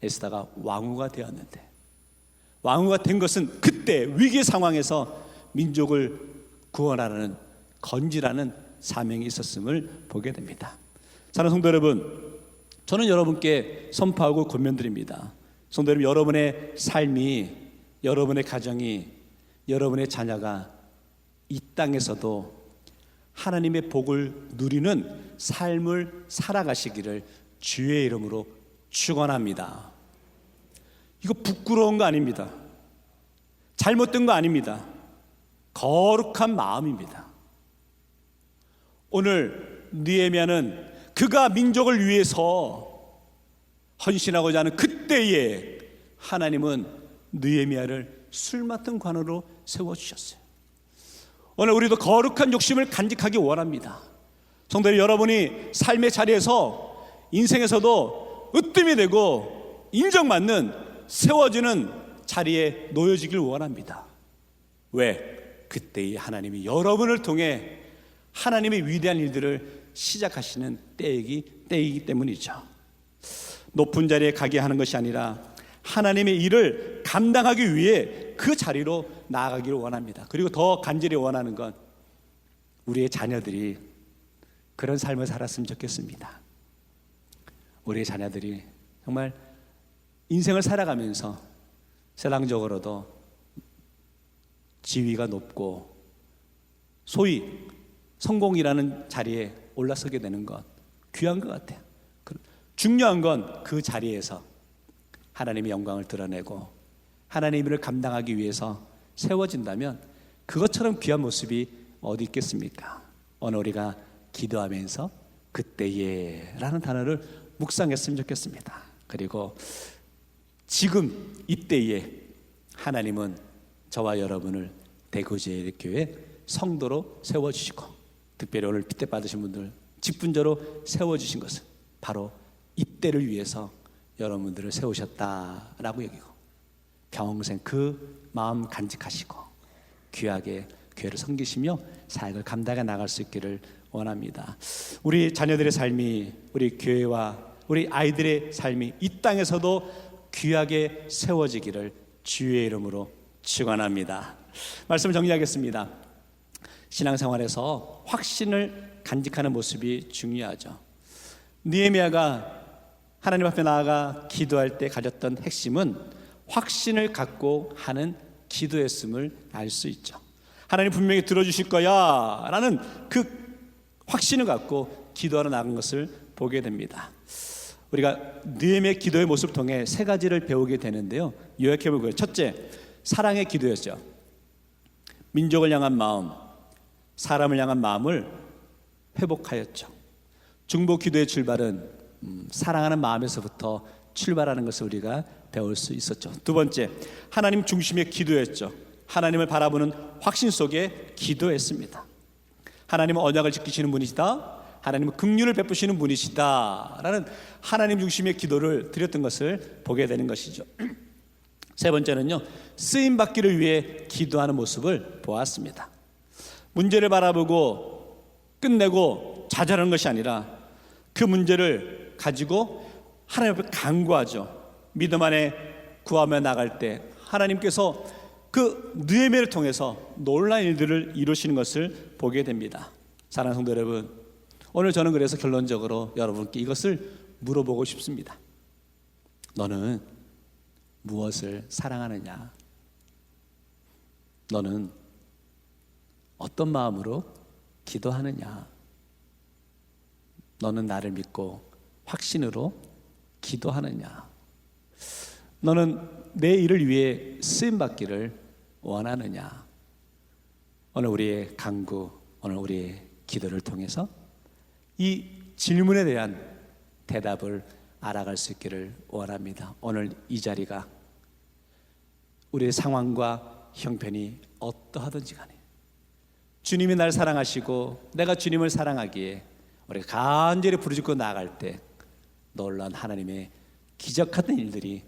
에스더가 왕후가 되었는데, 왕후가 된 것은 그때 위기의 상황에서 민족을 구원하라는, 건지라는 사명이 있었음을 보게 됩니다. 사랑하는 성도 여러분, 저는 여러분께 선포하고 권면드립니다. 성도 여러분, 여러분의 삶이, 여러분의 가정이, 여러분의 자녀가 이 땅에서도 하나님의 복을 누리는 삶을 살아가시기를 주의 이름으로 축원합니다. 이거 부끄러운 거 아닙니다. 잘못된 거 아닙니다. 거룩한 마음입니다. 오늘 느헤미야는 그가 민족을 위해서 헌신하고자 하는 그때에 하나님은 느헤미야를 술 맡은 관원으로 세워주셨어요. 오늘 우리도 거룩한 욕심을 간직하기 원합니다. 성도 여러분이 삶의 자리에서 인생에서도 으뜸이 되고 인정받는, 세워지는 자리에 놓여지길 원합니다. 왜? 그때에 하나님이 여러분을 통해 하나님의 위대한 일들을 시작하시는 때이기 때문이죠. 높은 자리에 가게 하는 것이 아니라 하나님의 일을 감당하기 위해 그 자리로 나아가기를 원합니다. 그리고 더 간절히 원하는 건 우리의 자녀들이 그런 삶을 살았으면 좋겠습니다. 우리의 자녀들이 정말 인생을 살아가면서 세상적으로도 지위가 높고 소위 성공이라는 자리에 올라서게 되는 것 귀한 것 같아요. 중요한 건 그 자리에서 하나님의 영광을 드러내고 하나님의 일을 감당하기 위해서 세워진다면 그것처럼 귀한 모습이 어디 있겠습니까? 오늘 우리가 기도하면서 그때에 라는 단어를 묵상했으면 좋겠습니다. 그리고 지금 이때에 하나님은 저와 여러분을 대구제일교회 성도로 세워주시고, 특별히 오늘 빗대 받으신 분들 직분자로 세워주신 것은 바로 이때를 위해서 여러분들을 세우셨다라고 여기고, 평생 그 마음 간직하시고 귀하게 교회를 섬기시며 사역을 감당해 나갈 수 있기를 원합니다. 우리 자녀들의 삶이, 우리 교회와 우리 아이들의 삶이 이 땅에서도 귀하게 세워지기를 주의 이름으로 축원합니다. 말씀을 정리하겠습니다. 신앙생활에서 확신을 간직하는 모습이 중요하죠. 느헤미야가 하나님 앞에 나아가 기도할 때 가졌던 핵심은 확신을 갖고 하는 기도였음을 알 수 있죠. 하나님 분명히 들어주실 거야 라는 그 확신을 갖고 기도하러 나간 것을 보게 됩니다. 우리가 느헤미야의 기도의 모습을 통해 세 가지를 배우게 되는데요, 요약해 볼까요? 첫째, 사랑의 기도였죠. 민족을 향한 마음, 사람을 향한 마음을 회복하였죠. 중보 기도의 출발은 사랑하는 마음에서부터 출발하는 것을 우리가 배울 수 있었죠. 두 번째, 하나님 중심의 기도였죠. 하나님을 바라보는 확신 속에 기도했습니다. 하나님은 언약을 지키시는 분이시다, 하나님은 긍휼을 베푸시는 분이시다 라는 하나님 중심의 기도를 드렸던 것을 보게 되는 것이죠. 세 번째는요, 쓰임받기를 위해 기도하는 모습을 보았습니다. 문제를 바라보고 끝내고 좌절하는 것이 아니라 그 문제를 가지고 하나님 앞에 간구하죠. 믿음 안에 구하며 나갈 때 하나님께서 그 느헤미야를 통해서 놀라운 일들을 이루시는 것을 보게 됩니다. 사랑하는 성도 여러분, 오늘 저는 그래서 결론적으로 여러분께 이것을 물어보고 싶습니다. 너는 무엇을 사랑하느냐? 너는 어떤 마음으로 기도하느냐? 너는 나를 믿고 확신으로 기도하느냐? 너는 내 일을 위해 쓰임받기를 원하느냐? 오늘 우리의 간구, 오늘 우리의 기도를 통해서 이 질문에 대한 대답을 알아갈 수 있기를 원합니다. 오늘 이 자리가 우리의 상황과 형편이 어떠하든지 간에 주님이 날 사랑하시고 내가 주님을 사랑하기에 우리가 간절히 부르짖고 나아갈 때 놀라운 하나님의 기적 같은 일들이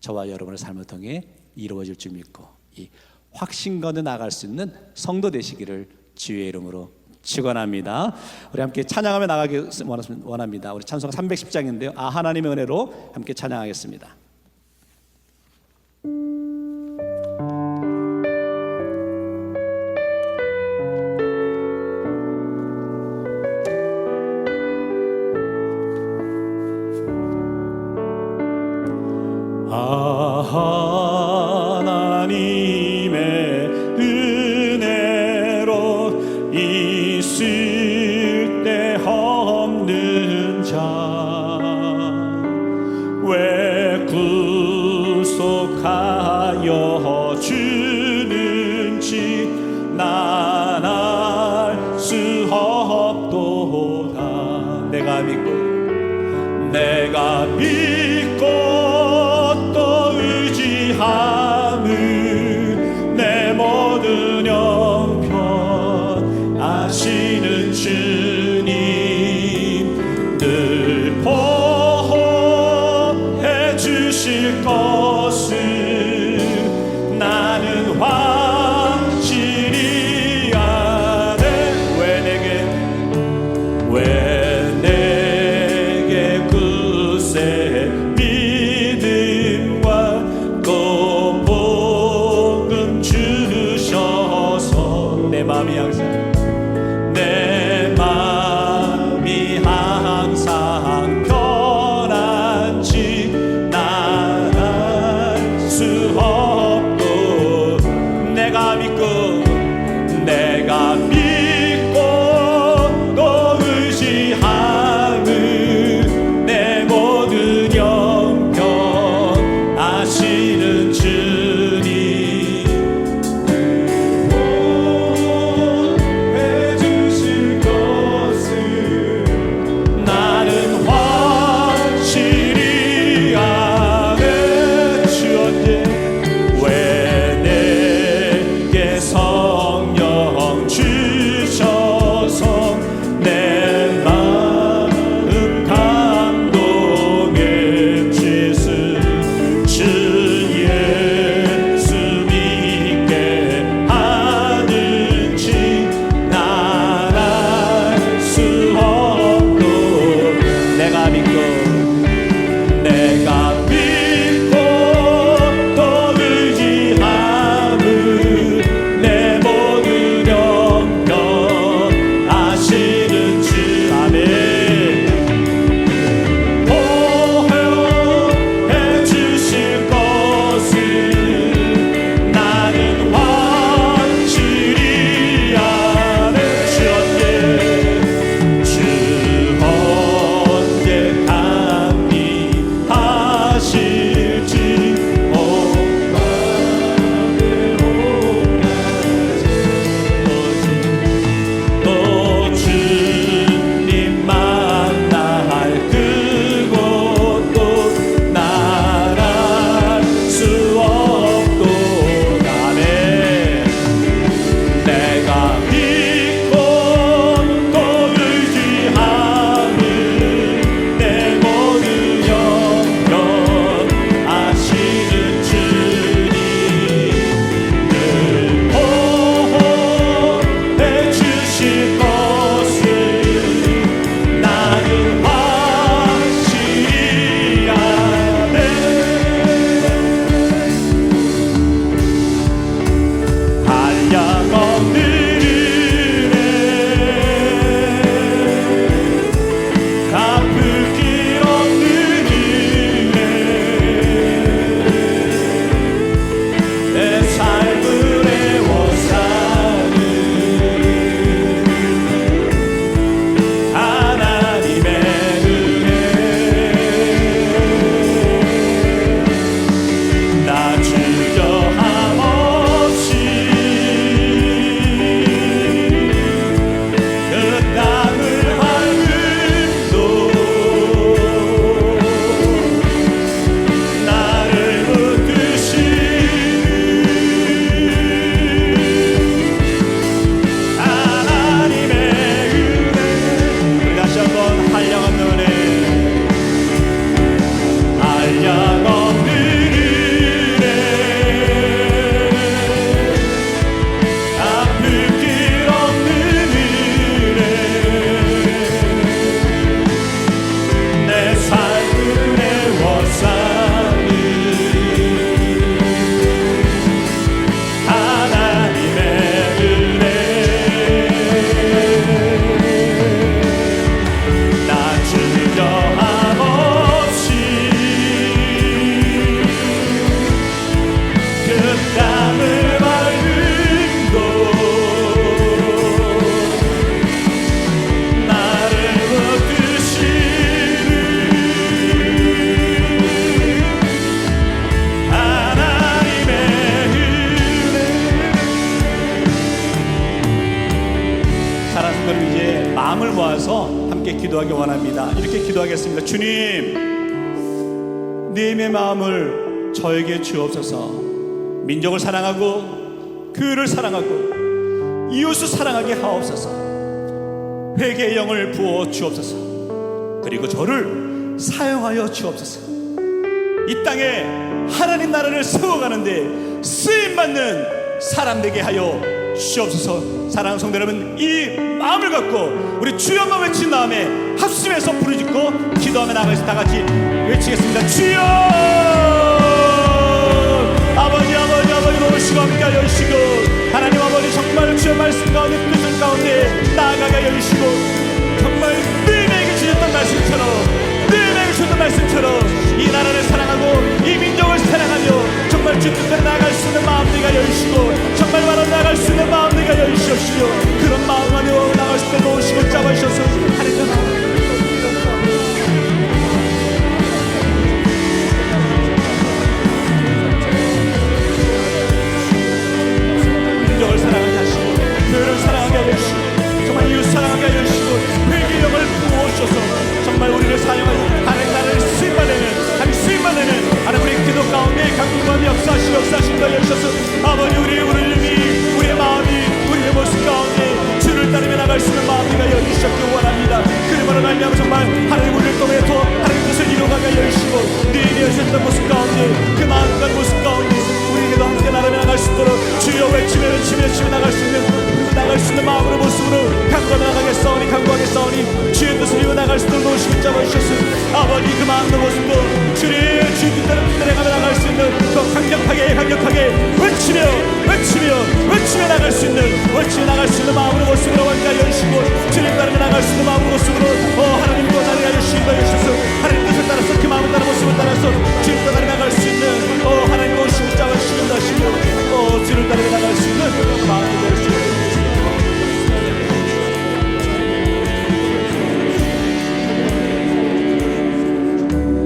저와 여러분의 삶을 통해 이루어질 줄 믿고 이 확신 가운데 나아갈 수 있는 성도 되시기를 주의 이름으로 축원합니다. 우리 함께 찬양하며 나가기 원합니다. 우리 찬송 310장인데요. 하나님의 은혜로 함께 찬양하겠습니다. 하나님의 은혜로 있을 데 없는 자 왜 구속하여 주는지 난 알 수 없도다. 내가 믿고 또 의지함은 내 모든 형편 아시는 주님 늘 보호해 주실 것을 나는 확실히 아네. 왜 내게 굳세 내가 믿고 내가 믿고 또 의지함은 내 모든 영역 아시는 주. 아멘. 보호해 주실 것을 나는 확실히 아네. 주 언제 합리하실지 또 주님 만날 그곳도 나갈 수 없도다네. 내가 믿고 또 의지함은 내 모든 영역 아시는 주님 늘 보호해 주실 것을 나는 확실히 아네. 한량없는 은혜 갚을 길 없는 은혜 내 삶을 애워사는 하나님의 은혜 나 주저함 없이 그 땅을 밟음도 나를 붙드시는 하나님의 은혜. 우리 다시 한번 한량없는 은혜 한량없는 은혜 갚을 길 없는 은혜 내 삶을 애워사는 하나님의 은혜 나 주저함 없이 그 땅을 밟음도 나를 붙드시는 하나님의 은혜. 사랑하는 여러분, 이제 마음을 모아서 함께 기도하기 원합니다. 이렇게 기도하겠습니다. 주님, 님의 마음을 저에게 주옵소서. 민족을 사랑하고 그를 사랑하고 이웃을 사랑하게 하옵소서. 회개의 영을 부어 주옵소서. 그리고 저를 사용하여 주옵소서. 이 땅에 하나님 나라를 세워가는데 쓰임받는 사람 되게 하여 주옵소서. 사랑하는 성도 여러분, 이 마음을 갖고 우리 주여만 외친 다음에 합심해서 부르짖고 기도하며 나가서 다 같이 외치겠습니다. 주여! 아버지 아버지 아버지 오시고 함께 하여 주시고, 하나님 아버지 정말 주의 말씀 가운데 뜻을 가운데 나아가게 하여 주시고, 정말 늘 주셨던 말씀처럼 늘 주셨던 말씀처럼 이 나라를 사랑하고 이 민족을 사랑하며 정말 주 뜻대로 나아갈 수 있는 마음들이 하여 주시고, 정말 바로 나아갈 수 있는 마음들이 하여 주시옵시고, 그런 마음 안에 나아갈 수 있게 도우시고 잡아주셔서 하나님 민족을 사랑하게 하시고 교회를 사랑하게 하여 주시고 정말 이웃 사랑하게 하여 주시고 회개의 영을 부어주셔서 정말 우리를 사용하여 하나님 나라를 수임받는 하나님 수임받는 하나님 우리 기도 가운데 강구한 역사하시고 하여 주셔서 아버지 우리의 울음이 우리의 마음이 우리의 모습 가운데 주를 따르며 나갈 수 있는 마음이 하여 주시옵기 원합니다. 그러므로 말미암아 정말 하나님 우리를 통해 하나님 뜻을 이루어가게 하여 주시고 네 되셨던 모습 가운데 그 마음과 모습 가운데 우리에게도 함께 나라며 나갈 수 있도록 주여 외치며 나갈 수 있는 마음으로 모습으로 강구하며 나가겠사오니 주의 뜻을 이루어 나갈 수 있도록 도우시고 잡아주셨습니다. 아버지 그 마음도 모습도 주님 뜻대로 따라가며 나갈 수 있는 더 강력하게 외치며 나갈 수 있는 마음으로 모습으로 원자 열심고 주님 따르며 나갈 수 있는 마음으로 모습으로 하나님과 나를 열심히 주셔서 하나님 뜻을 따라서 그 마음을 따라 모습을 따라서 주님 따라 나갈 수 있는 하나님과 오시고 짝을 시는다시고 주를 따라 나갈 수 있는 마음을 될 수 있는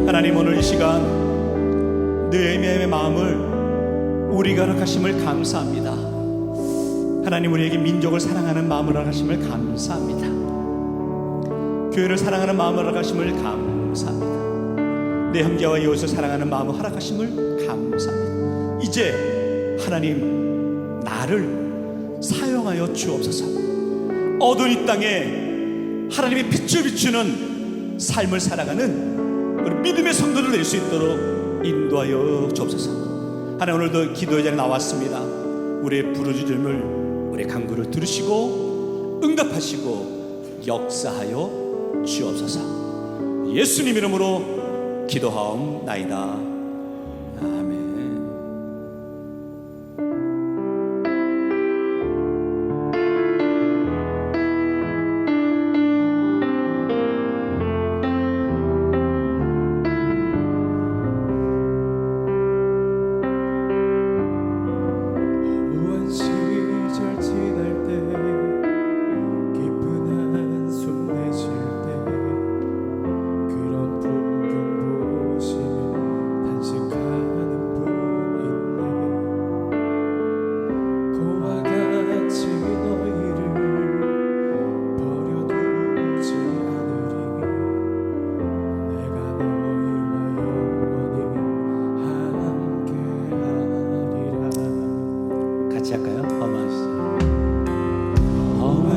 하나님, 오늘 이 시간 느헤미야의 마음을 우리가 허락하심을 감사합니다. 하나님, 우리에게 민족을 사랑하는 마음을 허락하심을 감사합니다. 교회를 사랑하는 마음을 허락하심을 감사합니다. 내 형제와 이웃을 사랑하는 마음을 허락하심을 감사합니다. 이제 하나님, 나를 사용하여 주옵소서. 어두운 이 땅에 하나님의 빛을 비추는 삶을 살아가는 우리 믿음의 성도들 될 수 있도록 인도하여 주옵소서. 하나님, 오늘도 기도의 자리에 나왔습니다. 우리의 부르짖음을, 우리의 간구를 들으시고 응답하시고 역사하여 주옵소서. 예수님 이름으로 기도하옵나이다. 아멘.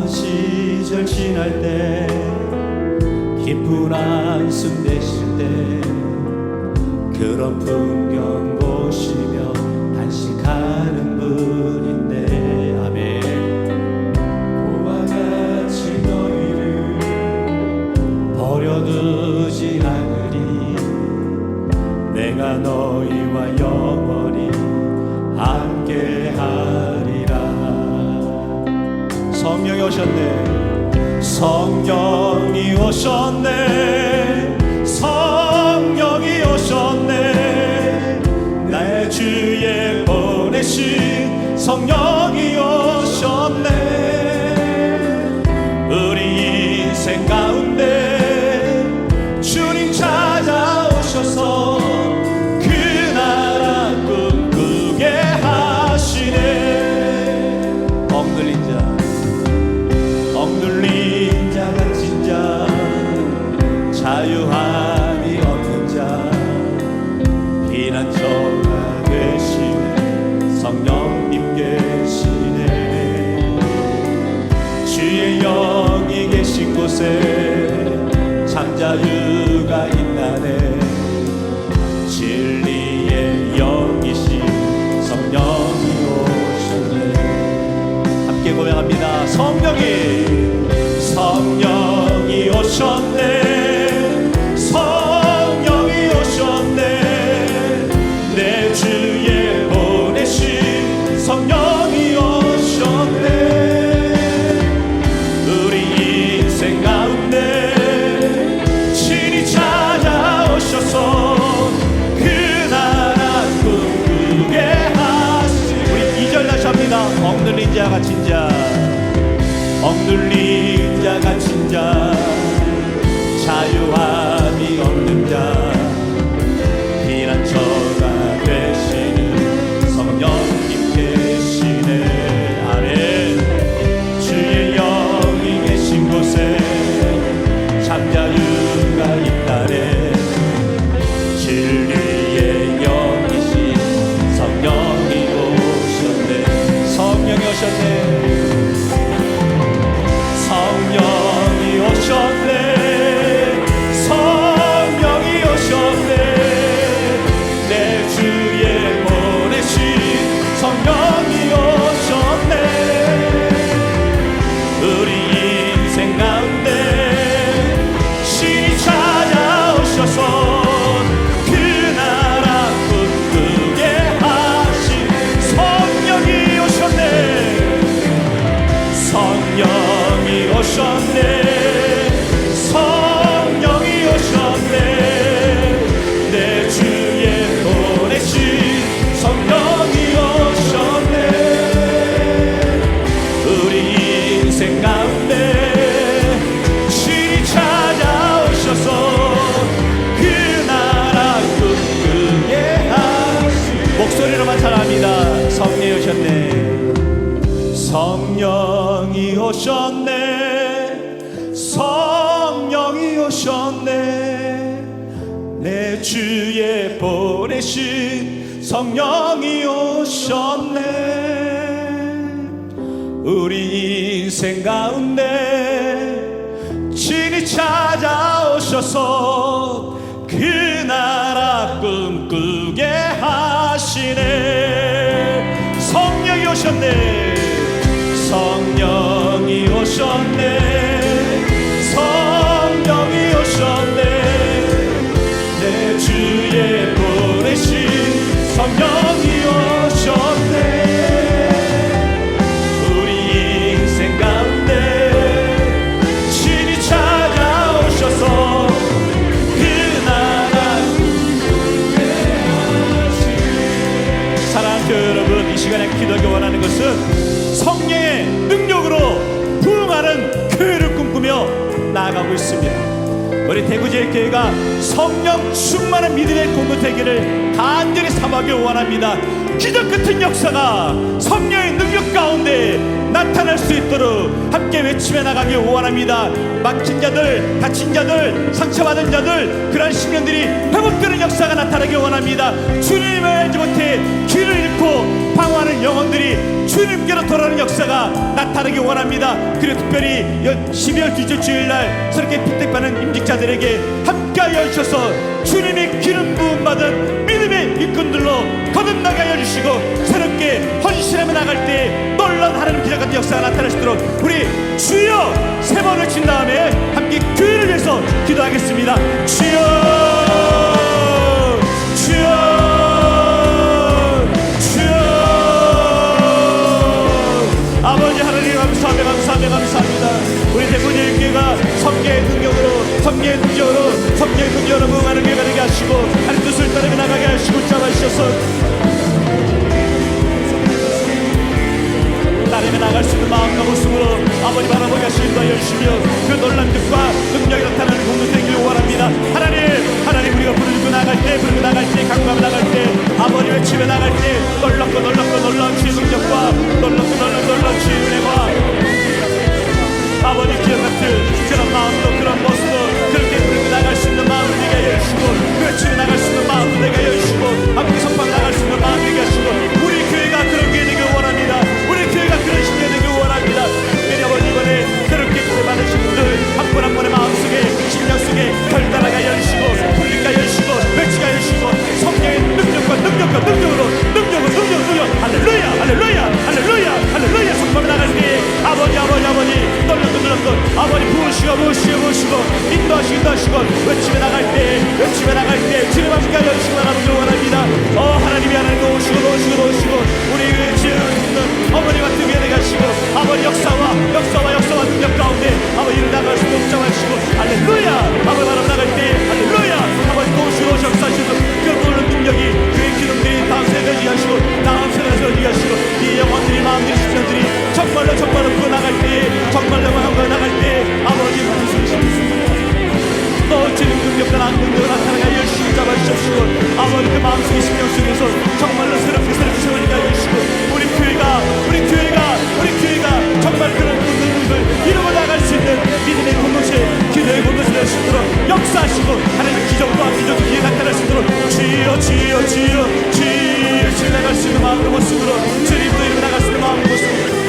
시절 지날 때 깊은 한숨 내쉴 때 그런 풍경 보시며 단식하는 분인데 아멘. 그와 같이 너희를 버려두지 않으리. 내가 너희와 영원히 함께하리라. 성령이 오셨네. 성령이 오셨네. 성령이 오셨네. 내 주에 보내신 성령이 오셨네. 우리 인생 가운데 주님 찾아오셔서 그 나라 꿈꾸게 하시네. 억눌린 자 갇힌 자 자유함이 없는 자 피난처가 되시네. 성령님 계시네. 주의 영이 계신 곳에 참 자유가 있나네. 진리의 영이신 성령이 오셨네. 함께 고백합니다. 성령이 오셨네. 성령이 오셨네. 내 주에 보내신 성령이 오셨네. 우리 인생 가운데 친히 찾아오셔서 그 나라 꿈꾸게 하시. 우리 2절 다시 합니다. 억눌린 자 갇힌 자 억눌린 이름만 찬양합니다. 성령이 오셨네. 성령이 오셨네. 성령이 오셨네. 내 주에 보내신 성령이 오셨네. 우리 인생 가운데 친히 찾아오셔서 그 나라 꿈꾸게 하시네. 성령이 오셨네. 성령이 오셨네. 성령이 오셨네. 내 주에 보내신 성령이 오셨네. 우리 인생 가운데 친히 찾아오셔서 그 나라 꿈꾸게 하시네. 사랑하는 여러분, 이 시간에 기도하기 원하는 것은 성령의 능력으로 부흥하는 교회를 꿈꾸며 나아가고 있습니다. 우리 대구제일교회가 성령 충만한 믿음의 공동체기를 간절히 삼하기 원합니다. 기적 같은 역사가 성령의 능력 가운데 나타날 수 있도록 함께 외치며 나가기 원합니다. 막힌 자들, 다친 자들, 상처받은 자들, 그런 심령들이 회복되는 역사가 나타나기 원합니다. 주님을 알지 못해 길을 잃고 방황하는 영혼들이 주님께로 돌아오는 역사가 나타나기 원합니다. 그리고 특별히 12월 둘째 주일날 새롭게 피택받는 임직자들에게 함께하여 주셔서 주님의 기름 부음 받은 믿음의 일꾼들로 거듭나게 하여 주시고 새롭게 헌신하며 나갈 때 놀라운 하나님 기적 같은 역사가 나타날 수 있도록 우리 주여 세 번을 친 다음에 함께 교회를 위해서 기도하겠습니다. 주여 주여 아버지 하나님 감사합니다. 우리 대구제일교회가 성령의 능력으로 성령의 능력으로 부흥하는 교회가 되게 하시고 하나님 뜻을 따르며 나가게 하시고 붙잡아주셔서 따르며 나갈 수 있는 마음과 모습으로 아버지 바라보게 하시는 바 열심히요 그 놀란 뜻과 능력이 나타나는 공동체이길 원합니다. 하나님 우리가 부르고 나갈 때 강구하며 나갈 때 아버지 외치며 나갈 때 놀랍고 주의 능력과 놀랍고 주의 은혜와 아버지 기억 같은 그런 마음도 그런 모습도 그렇게 부르고 나갈 수 있는 마음을 내게 열시고 외치며 나갈 수 있는 마음도 내게 열시고 함께 선방 나갈 수 있는 마음을 내게 하시고 우리 교회가 그런 교회 되길 원합니다. 우리 교회가 그런 신뢰 되길 원합니다. 특별히 아버지 이번에 그렇게 구원받으신 분들 한 분 한 분의 마음속에 심령 속에 결단하가 열시고 풀리가 열시고 외치가 열시고 성령의 능력으로 할렐루야 선포하며 나갈 때 아버지 놀랍고 아버지 부으시고 인도하시고 외치며 나갈 때 주님 함께 열시고 나가길 원합니다. 하나님이 하나님 오시고 우리 지은 어머니 같은 위에 가시고 아버지 역사와 능력 가운데 아버지 이를 나갈 수 없게 하시고 할렐루야 아버지 바람 나갈 때 할렐루야 아버지 도우시고 역사하시고 그 모든 능력이 그의 기능들이 다음 세대에 하시고 다음 세대에 하시고 이 영혼들이 마음들이 심령들이 정말로 구워 나갈 때 정말로 나갈 때 아버지 또 지는 능력과 능력을 나타나게 열심히 잡아주십시오. 아버지 그 마음속에 신경 속에서 정말로 새롭게 세우니까 해주시고 우리 교회가 정말 그런 능력을 이루어 나갈 수 있는 믿음의 공동체 기도의 공동체 될 수 있도록 역사하시고 하나님의 기적과 기적이 나타날 수 있도록 주여 나갈 수 있는 마음으로 모습으로 주님도 이루어 나갈 수 있는 마음으로 모습으로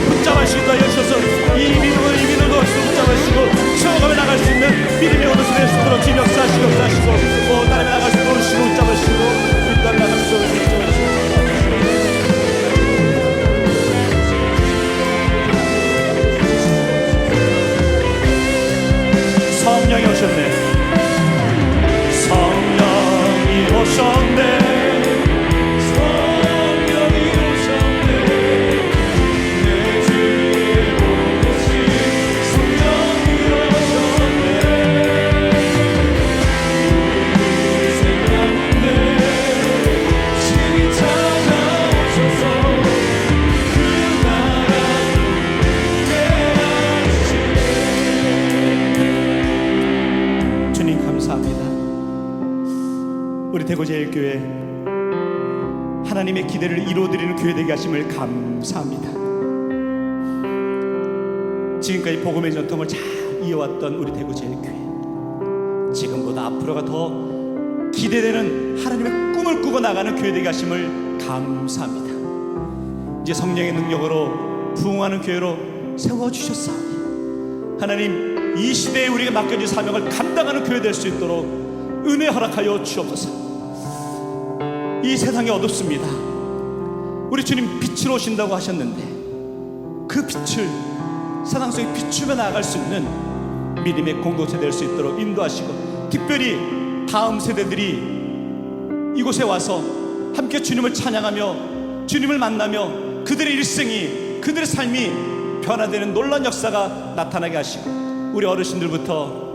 붙잡아주시고 여셔서 이 믿음을 붙잡아주시고 채워가며 나갈 수 있는 믿음의 오늘을 낼 수 있도록 주님 역사하시고 따라며 나갈 수 있도록 붙잡아주시고 붙잡아 나가면서 성령이 오셨네. 성령이 오셨네. 대구제일교회 하나님의 기대를 이루어드리는 교회 되게 하심을 감사합니다. 지금까지 복음의 전통을 잘 이어왔던 우리 대구제일교회, 지금보다 앞으로가 더 기대되는 하나님의 꿈을 꾸고 나가는 교회 되게 하심을 감사합니다. 이제 성령의 능력으로 부흥하는 교회로 세워주셨사오니 하나님, 이 시대에 우리가 맡겨진 사명을 감당하는 교회 될 수 있도록 은혜 허락하여 주옵소서. 이 세상이 어둡습니다. 우리 주님 빛으로 오신다고 하셨는데 그 빛을 세상 속에 비추며 나아갈 수 있는 믿음의 공동체 될 수 있도록 인도하시고, 특별히 다음 세대들이 이곳에 와서 함께 주님을 찬양하며 주님을 만나며 그들의 일생이, 그들의 삶이 변화되는 놀라운 역사가 나타나게 하시고, 우리 어르신들부터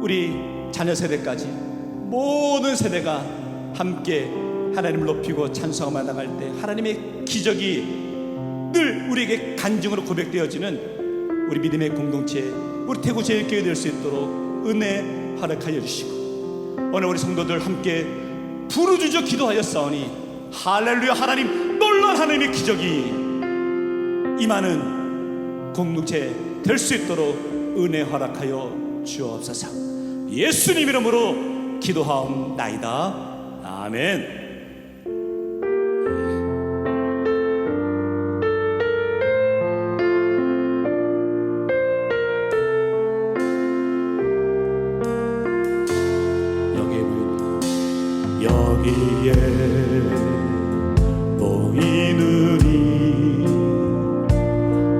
우리 자녀 세대까지 모든 세대가 함께 하나님을 높이고 찬송하며 나갈 때 하나님의 기적이 늘 우리에게 간증으로 고백되어지는 우리 믿음의 공동체, 우리 대구제일교회 될 수 있도록 은혜 허락하여 주시고, 오늘 우리 성도들 함께 부르짖어 기도하였사오니 할렐루야, 하나님, 놀라운 하나님의 기적이 임하는 공동체 될 수 있도록 은혜 허락하여 주옵소서. 예수님 이름으로 기도하옵나이다. 아멘. 여기에 보이느니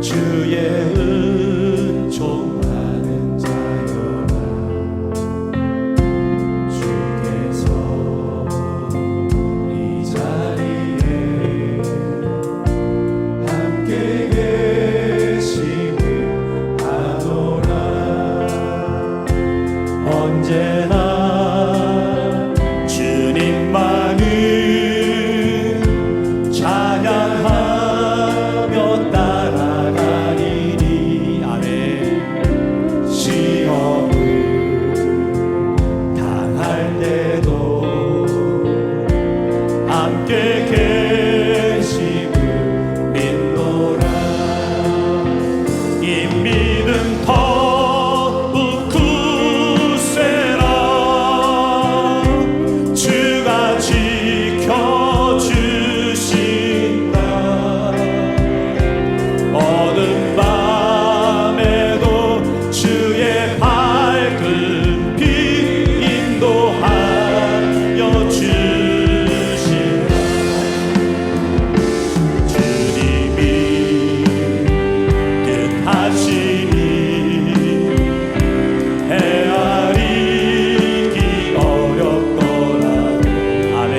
주의 은총하는 자여라. 주께서 이 자리에 함께 계심을 아노라. 언제나 주님만을 찬양하며 따라가리니. 아멘. 시험을 당할 때도 함께 계심을 믿노라. 이 믿음 더욱 굳세라. 주가 지켜주신다. 어둠 밤에도 주의 밝은 빛 인도하여 주신다. 주님이 뜻하시니 헤아리기 어렵거라. 아멘.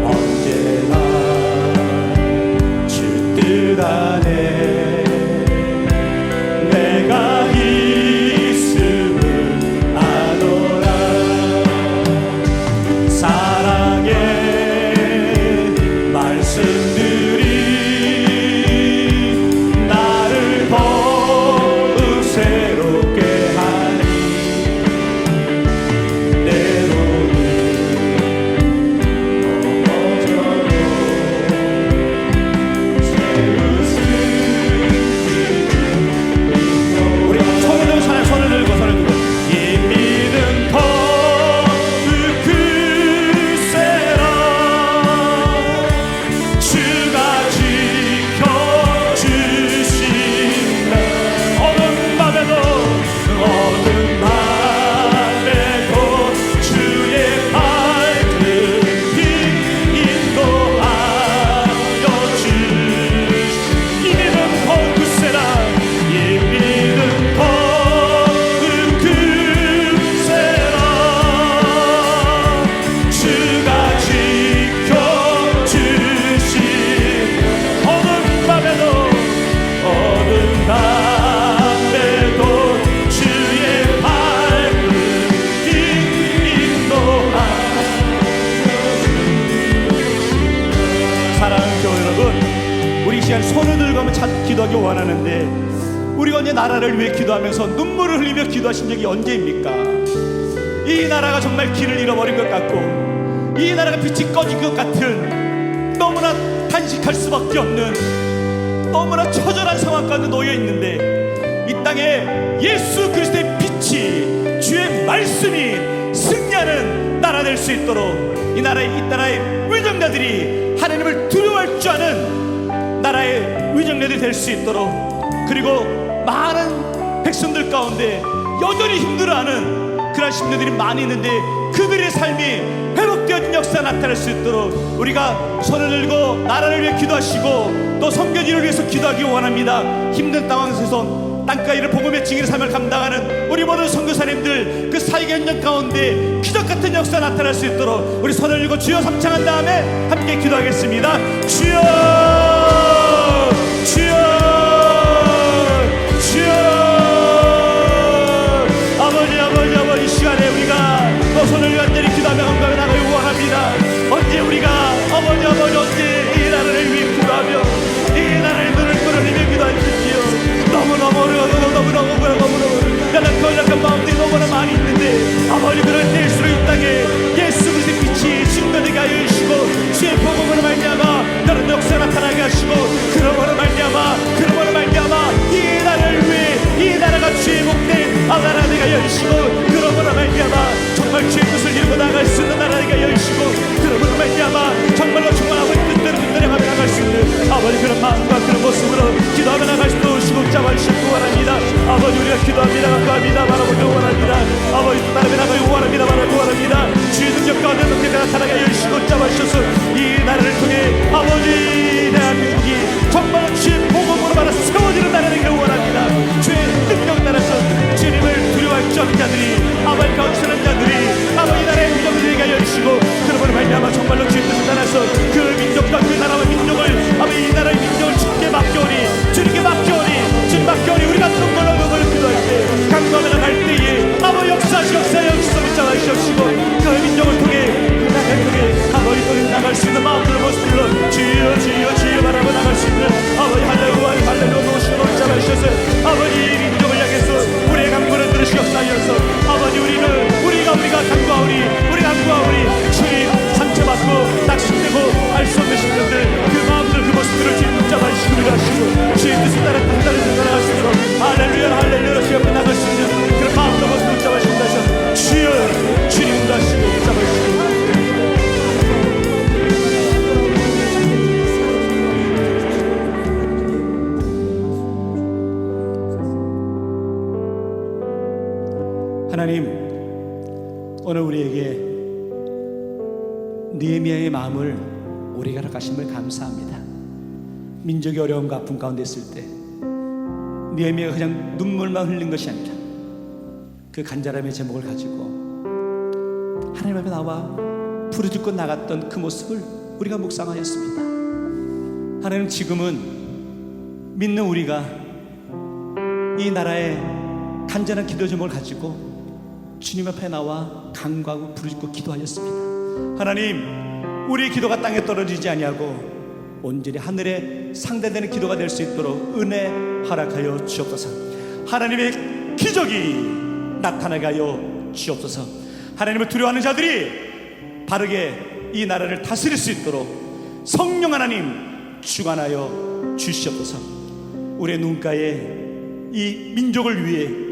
언제나 주 뜻 안에 내가 있음을 아노라. 사랑의 말씀들이 나를 더욱 새롭게 하니. 때로는 넘어져도 새 웃음 우리 손을 들고 찬양, 손을 들고 손을 들고. 이 믿음 더욱 굳세라. 주가 지켜주신다. 어둠 밤에도 주의 밝은 빛 인도하여 주시. 이 믿음 더욱 굳세라. 이 믿음 더욱 굳세라. 주가 지켜주신 어둠 밤에도 주의 밝은 빛 인도하여. 사랑하는 교회 여러분, 우리 이 시간 손을 들고 한번 기도하기 원하는데, 우리가 언제 나라를 위해 기도하면서 눈물을 흘리며 기도하신 적이 언제입니까? 이 나라가 정말 길을 잃어버린 것 같고, 이 나라가 빛이 꺼진 것 같은 너무나 단식할 수밖에 없는 너무나 처절한 상황 가운데 놓여 있는데, 이 땅에 예수 그리스도의 빛이, 주의 말씀이 승리하는 나라 될 수 있도록 이 나라의 위정자들이 하나님을 두려워할 줄 아는 나라의 위정자들이 될 수 있도록, 그리고 많은 백성들 가운데 여전히 힘들어하는 그런 심리들이 많이 있는데 그들의 삶이 회복되어진 역사가 나타날 수 있도록 우리가 손을 들고 나라를 위해 기도하시고 또 선교지를 위해서 기도하기 원합니다. 힘든 상황에서 땅과 이를 복음의 증인의 삶을 감당하는 우리 모든 선교사님들, 그 사역의 현장 가운데 기적같은 역사가 나타날 수 있도록 우리 손을 들고 주여 삼창한 다음에 함께 기도하겠습니다. 주여, 주여, 주여. 아버지, 이 시간에 우리가 또 손을 완전히 기도하며 건강에 나가기 원합니다. 언제 우리가 아버지 언제 이 나라를 위해 기도하며 이 나라의 눈을 끌어내며 기도하십시오. 너무너무 어려워도 너무너무 연약한 마음들이 너무나 많이 있는데, 아버지 그럴 때일수록 이 땅에 예수 그리스도의 빛이 증거되게 하여 주시고 주의 복음으로 말미암아 다른 역사 나타나게 하시고, 그러므로 말미암아 이 나라를 위해 이 나라가 주의 복된 나라가 되게 하여 주시고, 그러므로 말미암아 정말 주의 뜻을 이루고 나갈 수 있는 나라가 되게 하여 주시고, 그러므로 말미암아 정말로 정말 아버지 뜻대로 나가며 나갈 수 있는 아버지 그런 마음과 그런 모습으로 기도하며 나갈 수 있도록 잡아주시기 원합니다. 아버지 우리가 기도합니다. 감사합니다. 바라보기 원합니다. 아버지 따라며 나가기 원합니다. 바라보기 원합니다. 주의 능력 가운데 높게 나타나게 하여 주시고 잡아주셔서 이 나라를 통해 아버지 대한민국이 정말 주의 복음으로 말아 세워지는 나라가 되기를 원합니다. 주의 능력 따라서 주님을 두려워할 줄 아는 자들이, 아버지 가운데 사는 자들이 아버지 나라의 민족이 되게 하여 주시고, 그러므로 말미암아 정말로 주의 뜻을 따라서 그 민족과 그 나라와 민족을 아버지 이 나라의 민족을 주님께 맡겨오니, 주님께 맡겨오니, 주님 맡겨오니 우리가 그런 걸로 기도할 때 강구하며 나갈 때에 아버지 역사를 잡아주시고 그 민족을 통해 그 나라를 통해 아버지 우리 나갈 수 있는 마음으로 모습으로 주여 바라고 나갈 수 있는 아버지 할렐루야 모시고 잡아주셔서 아버지 이 민족을 향해서 우리의 강구를 들으시옵소서. 아버지 우리가 강구하오니 주님 상처받고 낙심되고 알 수 없는 신들들 그 마음들 그 모습들을 주님 붙잡아주시고 하시고 주의 뜻을 따라 나갈 수 있도록 할렐루야 주여 앞에 나갈 수 있는 그런 마음으로 모습을 붙잡아주신다 하셔서 주여 주님 붙잡으시고 붙잡아주시고 하나님, 오늘 우리에게 느헤미야의 마음을 우리가 허락하심을 감사합니다. 민족이 어려움과 아픔 가운데 있을 때 느헤미야가 그냥 눈물만 흘린 것이 아니라 그 간절함의 제목을 가지고 하나님 앞에 나와 부르짖고 나갔던 그 모습을 우리가 묵상하였습니다. 하나님, 지금은 믿는 우리가 이 나라의 간절한 기도 제목을 가지고 주님 앞에 나와 간구하고 부르짖고 기도하였습니다. 하나님, 우리의 기도가 땅에 떨어지지 아니하고 온전히 하늘에 상대되는 기도가 될 수 있도록 은혜 허락하여 주옵소서. 하나님의 기적이 나타나게 하여 주옵소서. 하나님을 두려워하는 자들이 바르게 이 나라를 다스릴 수 있도록 성령 하나님 주관하여 주시옵소서. 우리의 눈가에 이 민족을 위해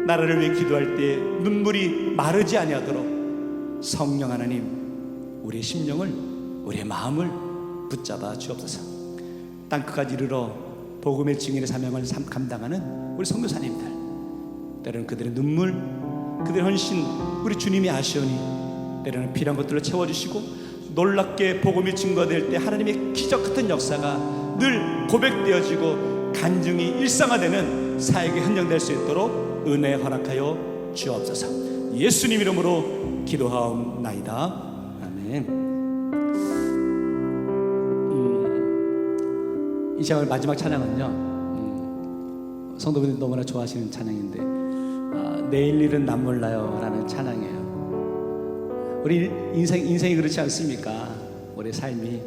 나라를 위해 기도할 때 눈물이 마르지 아니하도록 성령 하나님 우리의 심령을, 우리의 마음을 붙잡아 주옵소서. 땅끝까지 이르러 복음의 증인의 사명을 감당하는 우리 선교사님들, 때로는 그들의 눈물, 그들의 헌신 우리 주님이 아시오니 때로는 필요한 것들로 채워주시고 놀랍게 복음이 증거될 때 하나님의 기적같은 역사가 늘 고백되어지고 간증이 일상화되는 사역의 현장될 수 있도록 은혜 허락하여 주옵소서. 예수님 이름으로 기도하옵나이다. 아멘. 이 시간 마지막 찬양은요, 성도분들이 너무나 좋아하시는 찬양인데 내일 일은 난 몰라요 라는 찬양이에요. 우리 인생이 그렇지 않습니까? 우리 삶이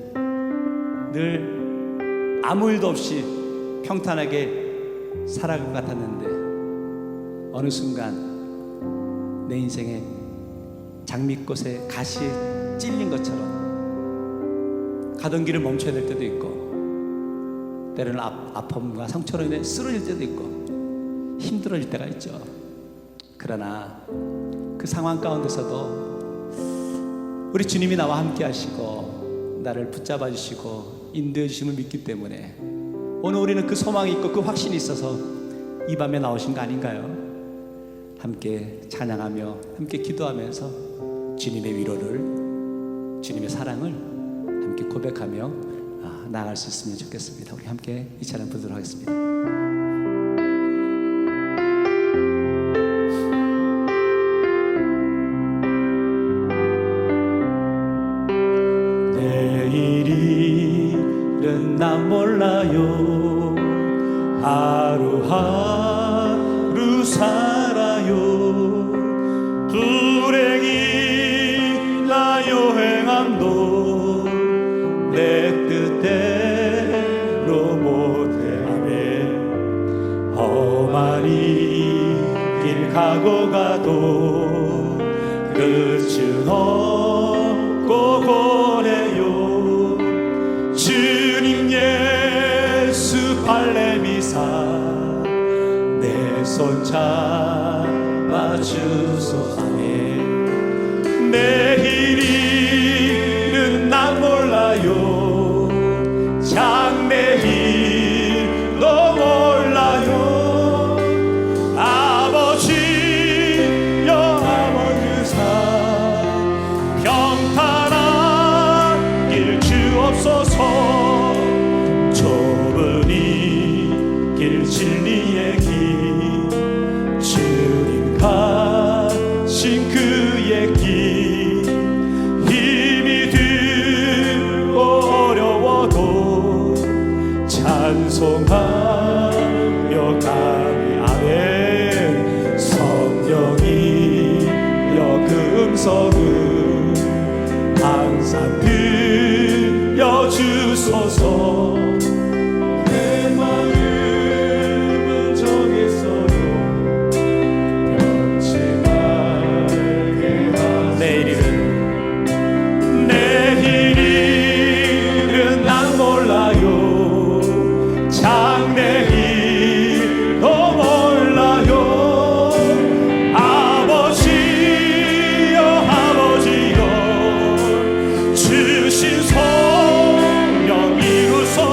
늘 아무 일도 없이 평탄하게 살아갈 것 같았는데 어느 순간 내 인생에 장미꽃에 가시에 찔린 것처럼 가던 길을 멈춰야 될 때도 있고, 때로는 아픔과 상처로 인해 쓰러질 때도 있고 힘들어질 때가 있죠. 그러나 그 상황 가운데서도 우리 주님이 나와 함께 하시고 나를 붙잡아 주시고 인도해 주심을 믿기 때문에 오늘 우리는 그 소망이 있고 그 확신이 있어서 이 밤에 나오신 거 아닌가요? 함께 찬양하며 함께 기도하면서 주님의 위로를, 주님의 사랑을 함께 고백하며 나아갈 수 있으면 좋겠습니다. 우리 함께 이 찬양 부르도록 하겠습니다. 내일은 난 몰라요. 하루하루 살아요. 불행이 나 여행함도 내 뜻대로 못해. 험한 길 가고 가도 끝은 없고 보내요. 주님 예수 발레미사 내 손 잡아주소서. 내일은 난 몰라요. 장래일도 몰라요. 아버지여 아버지사 평탄한 길 주옵소서. 좁은 이 길 진리의 길 주님 가신 그의 길 힘이 들고 어려워도 찬송하며 가리 아멘. 성령이 그 음성을 항상 들려주소서. 내 마음은 정했어요. 변치 말게 하소서. 내일은 난 몰라요. 장래일도 몰라요. 아버지여 아버지여 주신 성령 이루소서.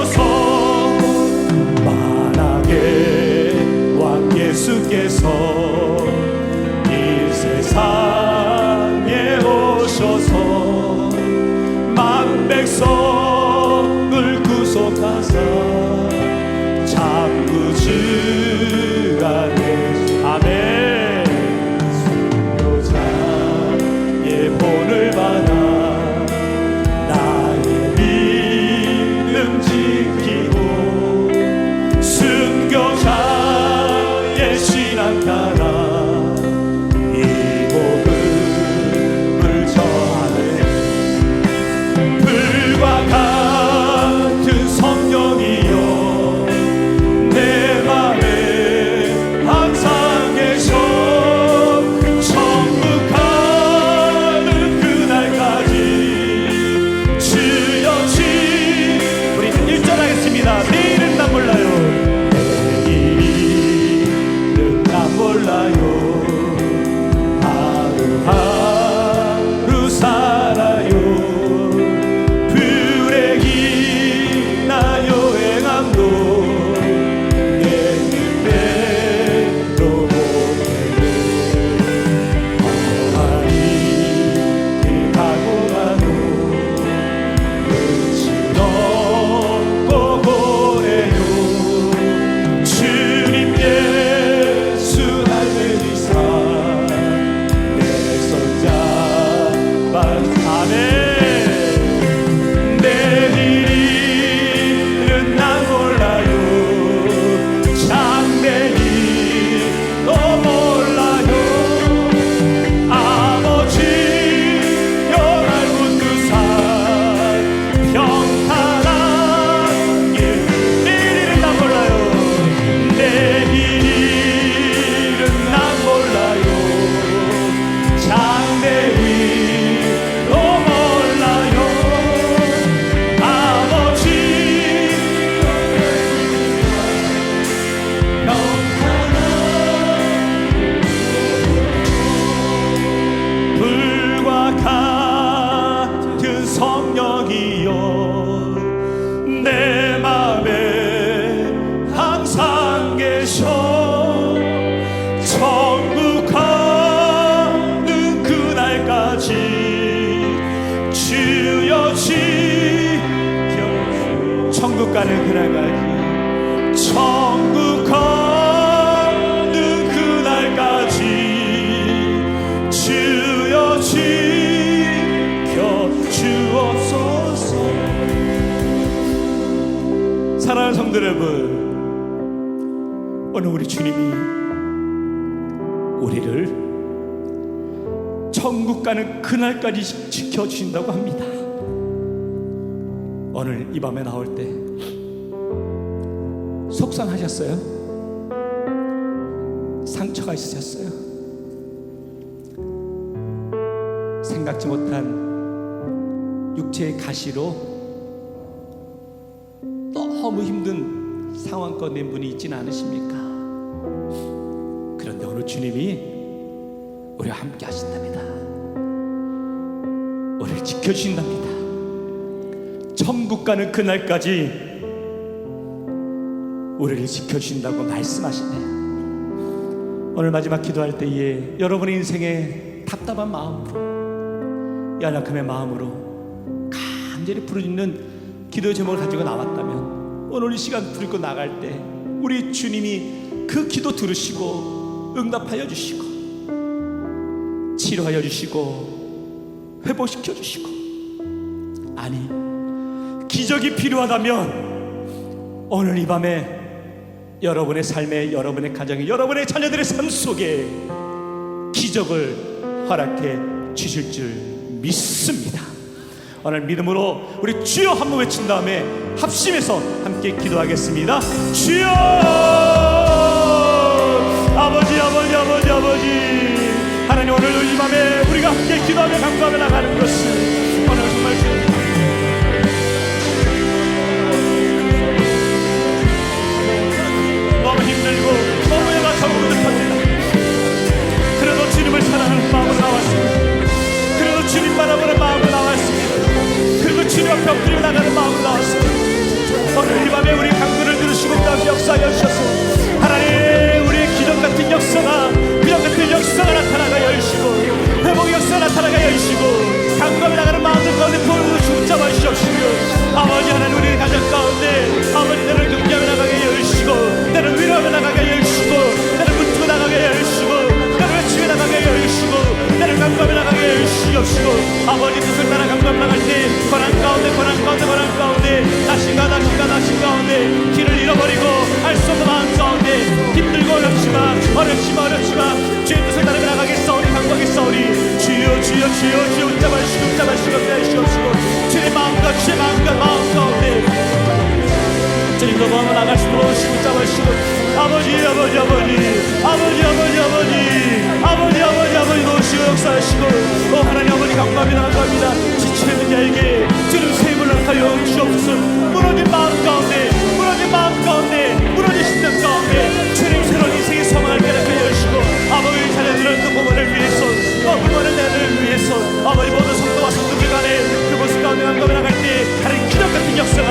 성도 여러분, 오늘 우리 주님이 우리를 천국 가는 그날까지 지켜주신다고 합니다. 오늘 이 밤에 나올 때 속상하셨어요? 상처가 있으셨어요? 생각지 못한 육체의 가시로 너무 힘든 상황권에 분이 있지는 않으십니까? 그런데 오늘 주님이 우리와 함께 하신답니다. 우리를 지켜주신답니다. 천국 가는 그날까지 우리를 지켜주신다고 말씀하시네요. 오늘 마지막 기도할 때에 여러분의 인생에 답답한 마음으로, 연약함의 마음으로 간절히 부르짖는 기도 제목을 가지고 나왔다면 오늘 이 시간 부르고 나갈 때 우리 주님이 그 기도 들으시고 응답하여 주시고 치료하여 주시고 회복시켜 주시고, 아니 기적이 필요하다면 오늘 이 밤에 여러분의 삶에, 여러분의 가정에, 여러분의 자녀들의 삶 속에 기적을 허락해 주실 줄 믿습니다. 오늘 믿음으로 우리 주여 한번 외친 다음에 합심해서 함께 기도하겠습니다. 주여! 아버지, 아버지, 아버지, 아버지, 하나님, 오늘 이 밤에 우리가 함께 기도하며 간구하며 나가는 것은 오늘 정말 너무 힘들고 너무 연약하고 무력합니다. 그래도 주님을 사랑하는 마음으로 나왔습니다. 그래도 주님 바라보는 마음으로 나왔습니다. 그래도 주님 앞에 엎드려 나가는 마음으로 나왔습니다. 오늘 이 밤에 우리 간구를 들으시고 다시 역사하여 주셔서 하나님, 우리의 기적 같은 역사가, 기적 같은 역사가 나타나가 여주시고 회복의 역사가 나타나가 여주시고 간구하며 나가는 마음들 가운데 보여주고 중잡아 주시옵시며, 아버지 하나님, 우리 가정 가운데 아버지 나를 경계하며 나가게 여주시고, 나를 위로하며 나가게 여주시고, 나를 붙들고 나가게 여주시고, 나를 외치며 나가게 여주시고, 나를 간구하며 나가게 여주시옵시고, 아버지 뜻을 따라 간구하며 나갈 때 고난 가운데 나신 가운데 길을 잃어버리고 알 수 없는 마음 가운데 힘들고 어렵지만 주의 뜻을 따르며 나가겠사오니 간구하겠사오니, 주여 주여 주여 주여 붙잡아주시고 주의 마음 가운데 주님도 마음을 나갈 수 있도록 붙잡아주시고, 아버지 놓으시고 역사하시고, 하나님 아버지 감사합니다. 지치는 자에게 주님 새 힘을 허락하여 주옵소서. 무너진 마음 가운데 무너진 심령 가운데 주님 새로운 인생의 소망을 깨닫게 해주시고, 아버지 자녀들은 그 부모를 위해서, 부모는 애들을 위해서 아버지 모든 성도와 성도들 간에 그 모습 가운데 감사하며 나갈 때 하나님 기적 같은 역사가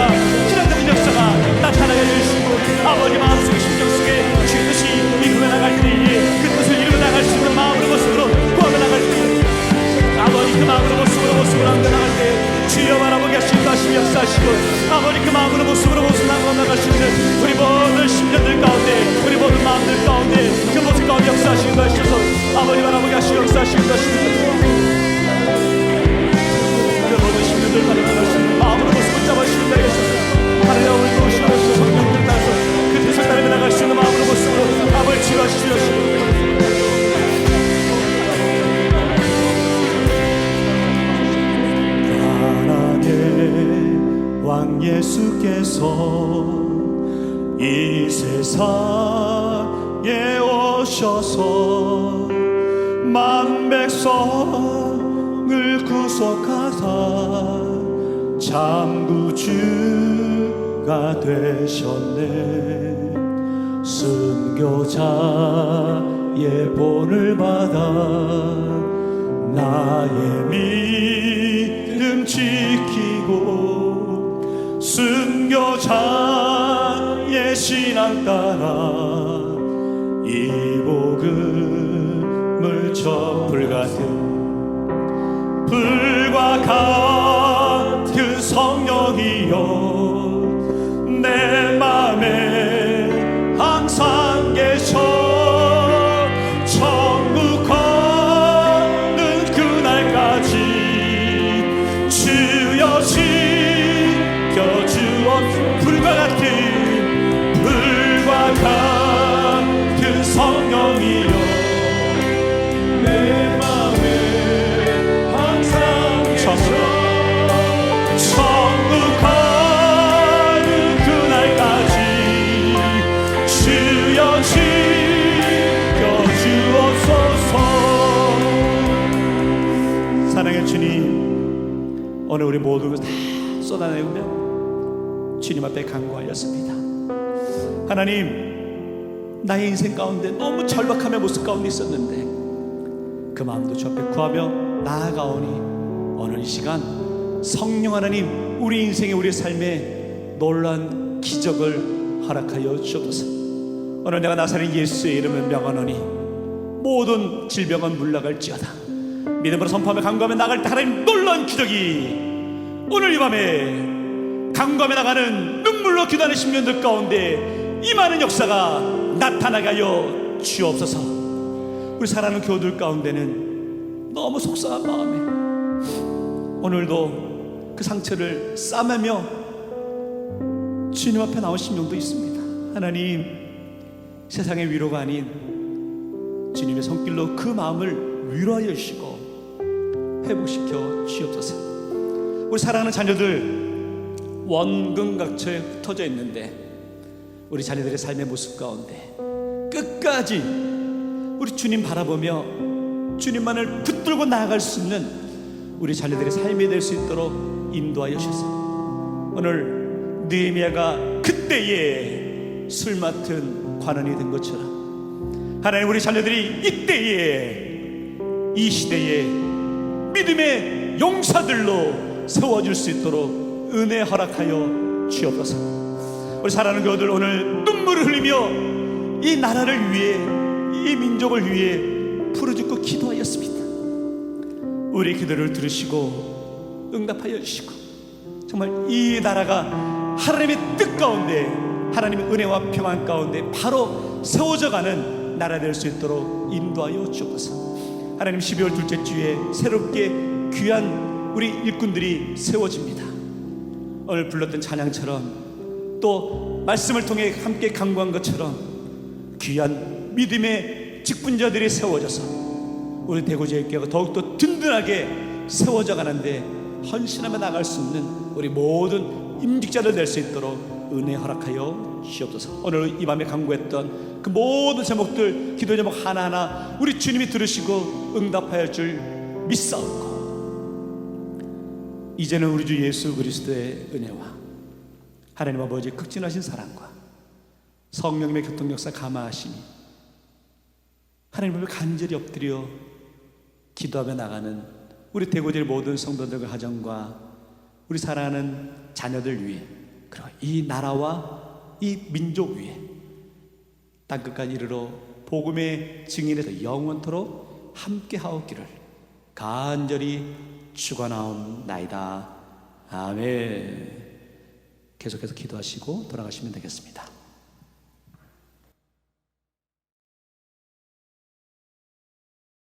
나타나게 해주시고, 아버지 마음속에 심령 속에 주의 뜻이 이루어 나갈 때에 그 뜻을 이루어 나갈 수 있는 마음으로 모습으로 구하며 나갈 때, 아버지 그 마음으로 모습으로 나갈 때 주여 바라보게 하시고 다시 역사하시고, 아버지 그 마음으로 모습으로 나갈 수 있는 우리 모든 심령들 가운데, 우리 모든 마음들 가운데 그 모습 가운데 역사하시고 하셔서 아버지 바라보게 하시고 역사하시고 하십니다. 그 모든 심령들 바라보게 하시고 마음으로 모습을 잡아주시고 하셔서 하나님 아버지 도우시옵소서. 성령들 따라서 그 뜻을 따르며 나갈 수 있는 마음으로 모습으로 아버지 치료하시옵소서. 왕 예수께서 이 세상에 오셔서 만 백성을 구속하사 참 구주가 되셨네. 순교자의 본을 받아 나의 믿음 지키고 순교자의 신앙 따라 이 복음을 불과 같은 성령이여 내 맘에 항상 계셔 천국 가는 그날까지 주여 지켜주옵소서. 불과 같은 오늘 우리 모두 다 쏟아내면 주님 앞에 간구하였습니다. 하나님, 나의 인생 가운데 너무 절박함의 모습 가운데 있었는데 그 마음도 주 앞에 구하며 나아가오니 오늘 이 시간 성령 하나님, 우리 인생에, 우리 삶에 놀라운 기적을 허락하여 주옵소서. 오늘 내가 나사렛 예수의 이름을 명하노니 모든 질병은 물러갈지어다. 믿음으로 선포하며 간구하며 나갈 때 하나님 놀라운 기적이 오늘 이 밤에 간구하며 나가는 눈물로 기도하는 심령들 가운데 임하는 역사가 나타나게 하여 주옵소서. 우리 사랑하는 교우들 가운데는 너무 속상한 마음에 오늘도 그 상처를 싸매며 주님 앞에 나온 심령도 있습니다. 하나님, 세상의 위로가 아닌 주님의 손길로 그 마음을 위로하여 주시고 회복시켜 주옵소서. 우리 사랑하는 자녀들 원근각처에 흩어져 있는데 우리 자녀들의 삶의 모습 가운데 끝까지 우리 주님 바라보며 주님만을 붙들고 나아갈 수 있는 우리 자녀들의 삶이 될 수 있도록 인도하여 주소서. 오늘 느헤미야가 그때에 술 맡은 관원이 된 것처럼 하나님, 우리 자녀들이 이때에 이 시대에 믿음의 용사들로 세워줄 수 있도록 은혜 허락하여 주옵소서. 우리 사랑하는 교우들 오늘 눈물을 흘리며 이 나라를 위해, 이 민족을 위해 부르짖고 기도하였습니다. 우리 기도를 들으시고 응답하여 주시고 정말 이 나라가 하나님의 뜻 가운데, 하나님의 은혜와 평안 가운데 바로 세워져 가는 나라 될 수 있도록 인도하여 주옵소서. 하나님, 12월 둘째 주에 새롭게 귀한 우리 일꾼들이 세워집니다. 오늘 불렀던 찬양처럼 또 말씀을 통해 함께 간구한 것처럼 귀한 믿음의 직분자들이 세워져서 우리 대구제일교회가 더욱더 든든하게 세워져 가는데 헌신하며 나갈 수 있는 우리 모든 임직자들 될 수 있도록 은혜 허락하여 주옵소서. 오늘 이 밤에 간구했던 그 모든 제목들, 기도 제목 하나하나 우리 주님이 들으시고 응답하여 줄 믿사옵고, 이제는 우리 주 예수 그리스도의 은혜와 하나님 아버지의 극진하신 사랑과 성령님의 교통역사 감화하심이 하나님 앞에 간절히 엎드려 기도하며 나가는 우리 대구제일 모든 성도들과 가정과 우리 사랑하는 자녀들 위해, 그리고 이 나라와 이 민족 위해 땅끝까지 이르러 복음의 증인에서 영원토록 함께 하옵기를 간절히 축원하옵나이다. 아멘. 계속해서 기도하시고 돌아가시면 되겠습니다.